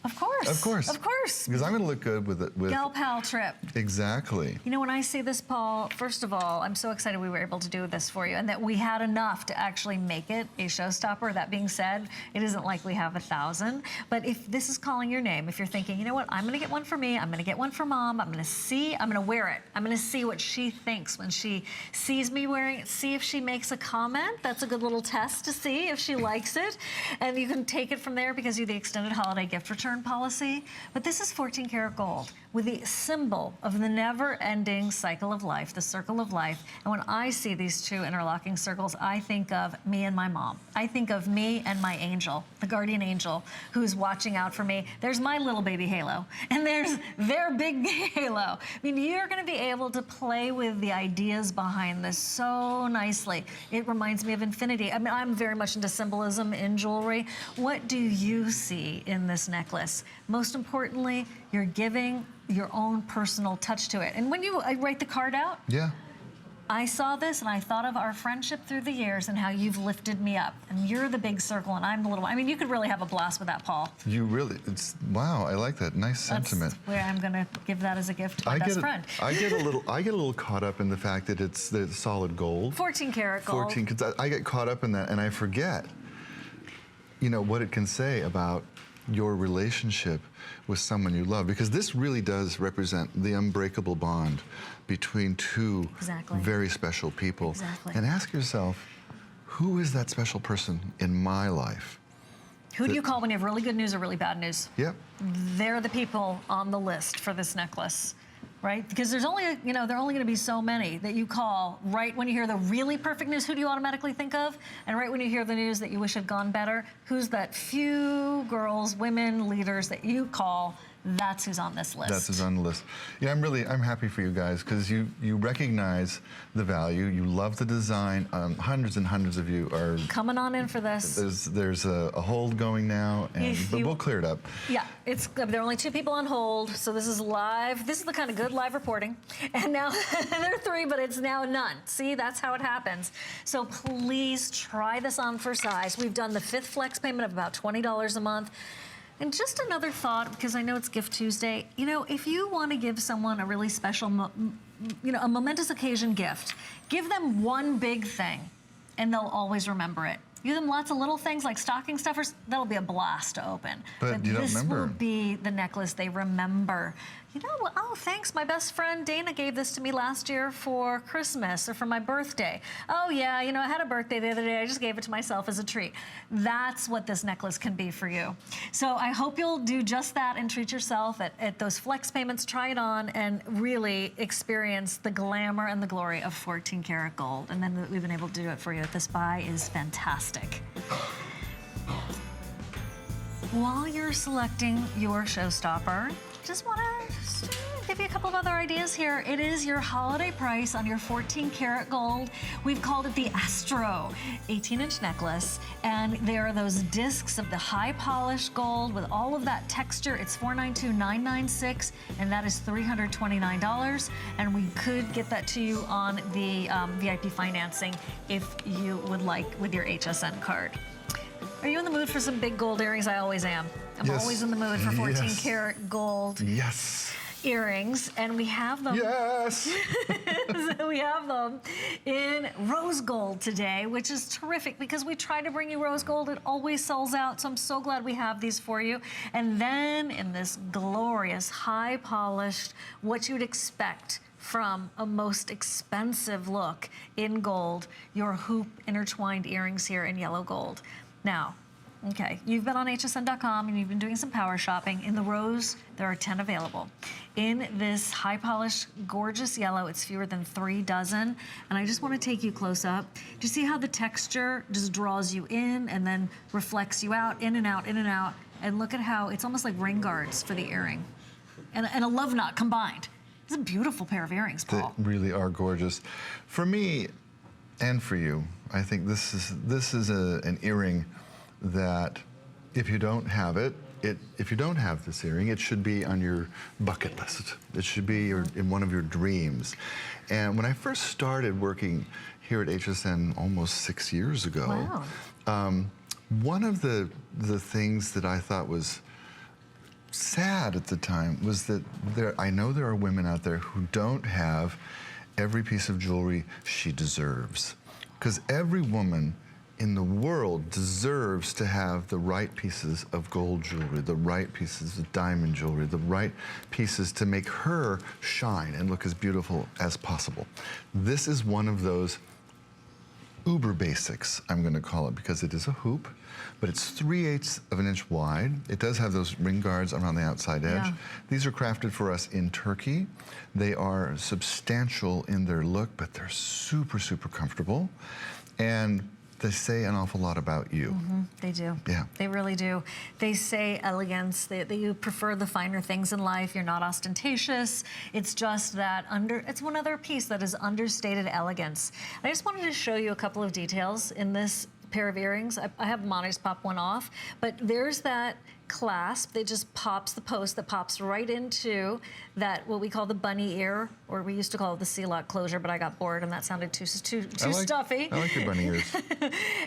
Of course. Of course. Of course. Because I'm going to look good with it. Gal pal trip. Exactly. You know, when I see this, Paul, first of all, I'm so excited we were able to do this for you and that we had enough to actually make it a showstopper. That being said, it isn't like we have 1,000. But if this is calling your name, if you're thinking, you know what, I'm going to get one for me, I'm going to get one for Mom, I'm going to wear it. I'm going to see what she thinks when she sees me wearing it, see if she makes a comment. That's a good little test to see if she likes it. And you can take it from there because you're the extended holiday gift return policy. But this is 14 karat gold with the symbol of the never-ending cycle of life, the circle of life. And when I see these two interlocking circles, I think of me and my mom. I think of me and my angel, the guardian angel, who's watching out for me. There's my little baby halo, and there's their big halo. I mean, you're going to be able to play with the ideas behind this so nicely. It reminds me of infinity. I mean, I'm very much into symbolism in jewelry. What do you see in this necklace? Most importantly, you're giving your own personal touch to it. And when you write the card out, I saw this and I thought of our friendship through the years and how you've lifted me up. And you're the big circle and I'm the little one. I mean, you could really have a blast with that, Paul. You really, wow, I like that. Nice sentiment. That's where I'm gonna give that as a gift to my best friend. I get a little caught up in the fact that it's solid gold. 14 karat gold. 14, because I get caught up in that and I forget, you know, what it can say about your relationship with someone you love, because this really does represent the unbreakable bond between two very special people. And ask yourself, who is that special person in my life? Who do you call when you have really good news or really bad news? Yep. They're the people on the list for this necklace. Right? Because there's only, you know, there are only going to be so many that you call right when you hear the really perfect news. Who do you automatically think of? And right when you hear the news that you wish had gone better, who's that few girls, women, leaders that you call that's who's on this list. That's who's on the list. Yeah, I'm happy for you guys because you recognize the value. You love the design. Hundreds and hundreds of you are coming on in for this. There's a hold going now, but we'll clear it up. Yeah, there are only 2 people on hold, so this is live. This is the kind of good live reporting. And now there are 3, but it's now none. See, that's how it happens. So please try this on for size. We've done the 5th flex payment of about $20 a month. And just another thought, because I know it's Gift Tuesday, you know, if you want to give someone a really special, a momentous occasion gift, give them one big thing, and they'll always remember it. Give them lots of little things like stocking stuffers, that'll be a blast to open. But you don't remember. This will be the necklace they remember. You know, oh, thanks, my best friend Dana gave this to me last year for Christmas or for my birthday. Oh yeah, you know, I had a birthday the other day, I just gave it to myself as a treat. That's what this necklace can be for you. So I hope you'll do just that and treat yourself at those flex payments, try it on, and really experience the glamour and the glory of 14 karat gold. And then we've been able to do it for you. This buy is fantastic. While you're selecting your showstopper, just want to give you a couple of other ideas here. It is your holiday price on your 14 karat gold. We've called it the Astro 18-inch necklace, and there are those discs of the high polished gold with all of that texture. It's $492,996, and that is $329, and we could get that to you on the VIP financing if you would like with your HSN card. Are you in the mood for some big gold earrings? I always am. I'm always in the mood for 14 karat gold earrings, and we have them. Yes. We have them in rose gold today, which is terrific because we try to bring you rose gold. It always sells out, so I'm so glad we have these for you. And then in this glorious, high polished, what you'd expect from a most expensive look in gold, your hoop intertwined earrings here in yellow gold. Now, okay, you've been on hsn.com and you've been doing some power shopping. In the rose, there are 10 available. In this high polished, gorgeous yellow, it's fewer than 3 dozen. And I just want to take you close up. Do you see how the texture just draws you in and then reflects you out, in and out, in and out? And look at how it's almost like ring guards for the earring and a love knot combined. It's a beautiful pair of earrings, Paul. They really are gorgeous. For me, and for you, I think this is an earring that if you don't have if you don't have this earring, it should be on your bucket list. It should be in one of your dreams. And when I first started working here at HSN almost 6 years ago, one of the things that I thought was sad at the time was that I know there are women out there who don't have every piece of jewelry she deserves. Because every woman in the world deserves to have the right pieces of gold jewelry, the right pieces of diamond jewelry, the right pieces to make her shine and look as beautiful as possible. This is one of those uber basics, I'm going to call it, because it is a hoop, but it's 3/8 of an inch wide. It does have those ring guards around the outside edge. These are crafted for us in Turkey. They are substantial in their look, but they're super, super comfortable. And they say an awful lot about you. They do. Yeah. They really do. They say elegance, that you prefer the finer things in life. You're not ostentatious. It's just that it's one other piece that is understated elegance. I just wanted to show you a couple of details in this pair of earrings. I have them on, I just pop one off, but there's that clasp that just pops, the post that pops right into that, what we call the bunny ear, or we used to call it the C-lock closure, but I got bored and that sounded too stuffy. I like your bunny ears.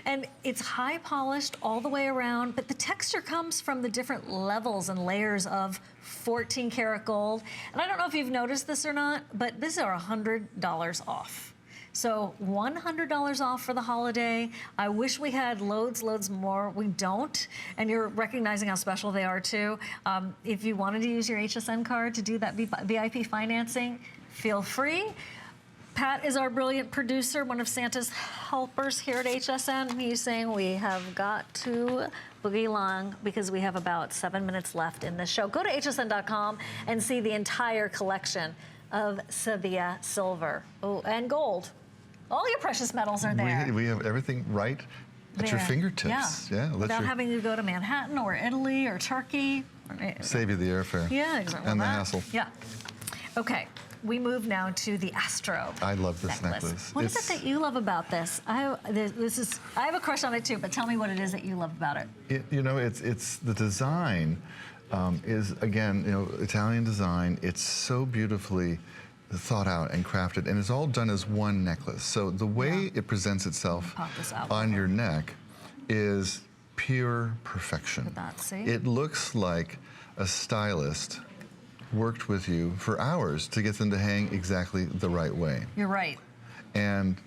And it's high polished all the way around, but the texture comes from the different levels and layers of 14 karat gold. And I don't know if you've noticed this or not, but these are $100 off. So $100 off for the holiday. I wish we had loads more. We don't. And you're recognizing how special they are too. If you wanted to use your HSN card to do that VIP financing, feel free. Pat is our brilliant producer, one of Santa's helpers here at HSN. He's saying we have got to boogie along because we have about 7 minutes left in this show. Go to hsn.com and see the entire collection of Sevilla silver and gold. All your precious metals are there. We have everything right at your fingertips. Yeah. Without having to go to Manhattan or Italy or Turkey. Save you the airfare. Yeah, exactly. And the hassle. Yeah. Okay. We move now to the Astro. I love this necklace. What is it that you love about this? I have a crush on it too, but tell me what it is that you love about it. It's the design is, again, Italian design. It's so beautifully thought out and crafted, and it's all done as one necklace. So the way it presents itself on your neck is pure perfection. Look at that, see? It looks like a stylist worked with you for hours to get them to hang exactly the right way. You're right. And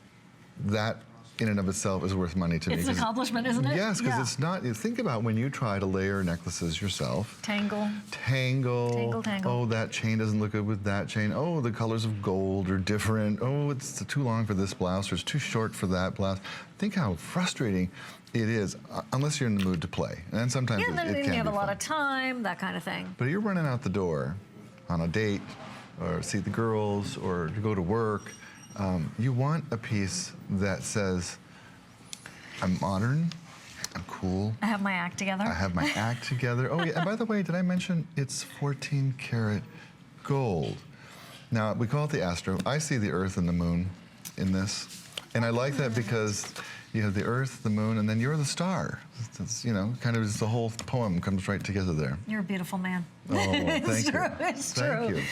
that in and of itself is worth money to me. It's an accomplishment, isn't it? Yes, because it's not, think about when you try to layer necklaces yourself. Tangle. Tangle. Oh, that chain doesn't look good with that chain. Oh, the colors of gold are different. Oh, it's too long for this blouse, or it's too short for that blouse. Think how frustrating it is, unless you're in the mood to play. And sometimes it can be you have a lot fun. of time, that kind of thing. But you're running out the door on a date, or see the girls, or to go to work. You want a piece that says, I'm modern, I'm cool. I have my act together. I have my act together. Oh yeah, and by the way, did I mention it's 14 karat gold? Now, we call it the Astro. I see the Earth and the Moon in this. And I like that because you have the Earth, the Moon, and then you're the star. It's, kind of the whole poem comes right together there. You're a beautiful man. Oh, thank you. It's true. Thank you.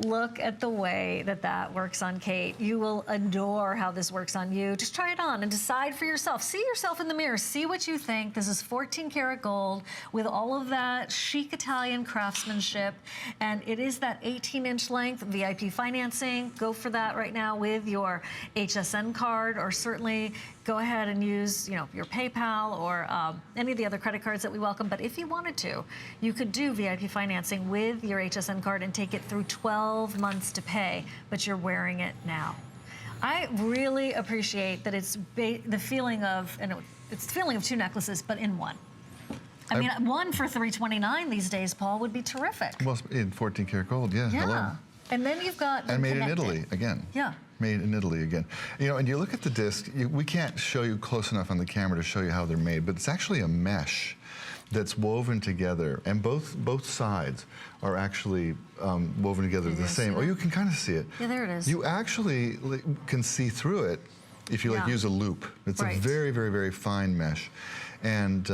Look at the way that works on Kate. You will adore how this works on you. Just try it on and decide for yourself. See yourself in the mirror. See what you think. This is 14 karat gold with all of that chic Italian craftsmanship. And it is that 18-inch length, VIP financing. Go for that right now with your HSN card, or certainly go ahead and use, your PayPal or any of the other credit cards that we welcome. But if you wanted to, you could do VIP financing with your HSN card and take it through 12 months to pay, but you're wearing it now. I really appreciate that it's the feeling of, it's the feeling of two necklaces, but in one. I mean, one for $329 these days, Paul, would be terrific. Well, in 14 karat gold, yeah. Hello. And then you've got and made in Italy again. Yeah. Made in Italy again. And you look at the disc, we can't show you close enough on the camera to show you how they're made, but it's actually a mesh that's woven together, and both sides are actually woven together the same. Oh, you can kind of see it. Yeah, there it is. You actually can see through it if you use a loop. It's a very, very, very fine mesh. And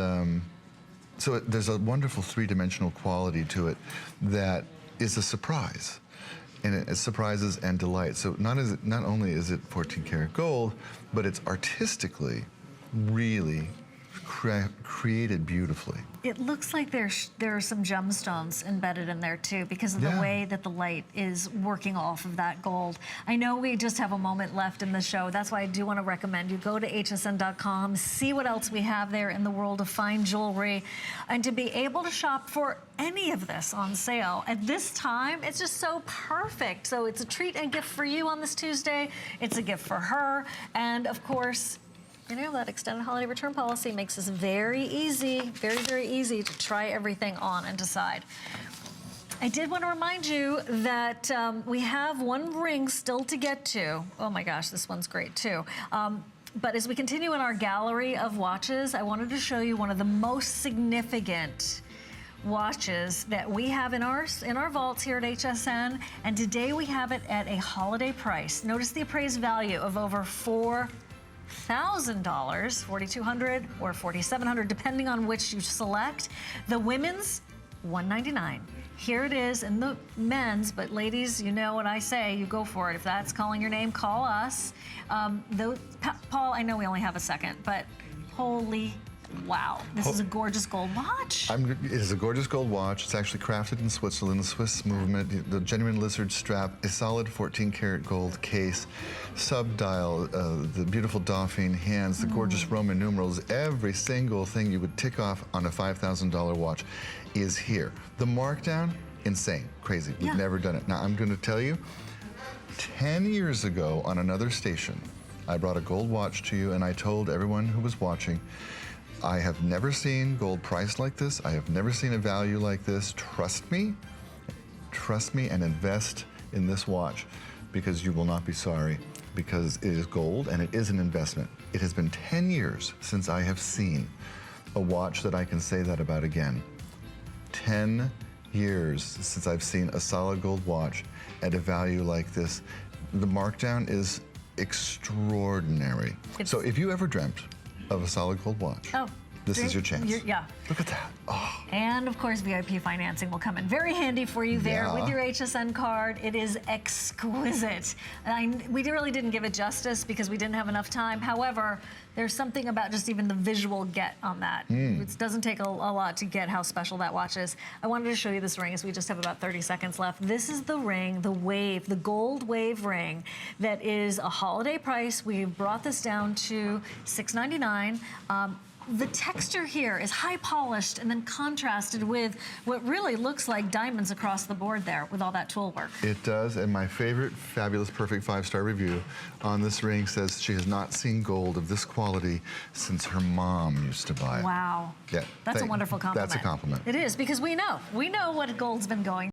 so there's a wonderful three-dimensional quality to it that is a surprise. And it surprises and delights. So not only is it 14 karat gold, but it's artistically really created beautifully. It looks like there are some gemstones embedded in there too, because of the way that the light is working off of that gold. I know we just have a moment left in the show. That's why I do want to recommend you go to hsn.com, see what else we have there in the world of fine jewelry, and to be able to shop for any of this on sale at this time. It's just so perfect. So it's a treat and gift for you on this Tuesday. It's a gift for her, and of course, that extended holiday return policy makes this very easy, very, very easy to try everything on and decide. I did want to remind you that we have one ring still to get to. Oh my gosh, this one's great too. But as we continue in our gallery of watches, I wanted to show you one of the most significant watches that we have in our vaults here at HSN, and today we have it at a holiday price. Notice the appraised value of over $4,000, $4,200 or $4,700, depending on which you select. The women's, $199. Here it is in the men's, but ladies, you know what I say, you go for it. If that's calling your name, call us. Paul, I know we only have a second, but holy wow, this is a gorgeous gold watch. It is a gorgeous gold watch. It's actually crafted in Switzerland, the Swiss movement, the genuine lizard strap, a solid 14 karat gold case, sub-dial, the beautiful Dauphine hands, the gorgeous Roman numerals. Every single thing you would tick off on a $5,000 watch is here. The markdown, insane, crazy. We've never done it. Now, I'm going to tell you, 10 years ago on another station, I brought a gold watch to you, and I told everyone who was watching, I have never seen gold priced like this. I have never seen a value like this. Trust me and invest in this watch, because you will not be sorry, because it is gold and it is an investment. It has been 10 years since I have seen a watch that I can say that about again. 10 years since I've seen a solid gold watch at a value like this. The markdown is extraordinary. So if you ever dreamt of a solid gold watch, this is your chance. Yeah. Look at that. Oh. And of course, VIP financing will come in very handy for you there with your HSN card. It is exquisite. We really didn't give it justice because we didn't have enough time. However, there's something about just even the visual get on that. It doesn't take a lot to get how special that watch is. I wanted to show you this ring as we just have about 30 seconds left. This is the ring, the wave, the gold wave ring that is a holiday price. We brought this down to $6.99. The texture here is high polished and then contrasted with what really looks like diamonds across the board there with all that tool work. It does, and my favorite fabulous perfect 5-star review on this ring says she has not seen gold of this quality since her mom used to buy it. Wow. Yeah. That's a wonderful compliment. That's a compliment. It is, because we know what gold's been going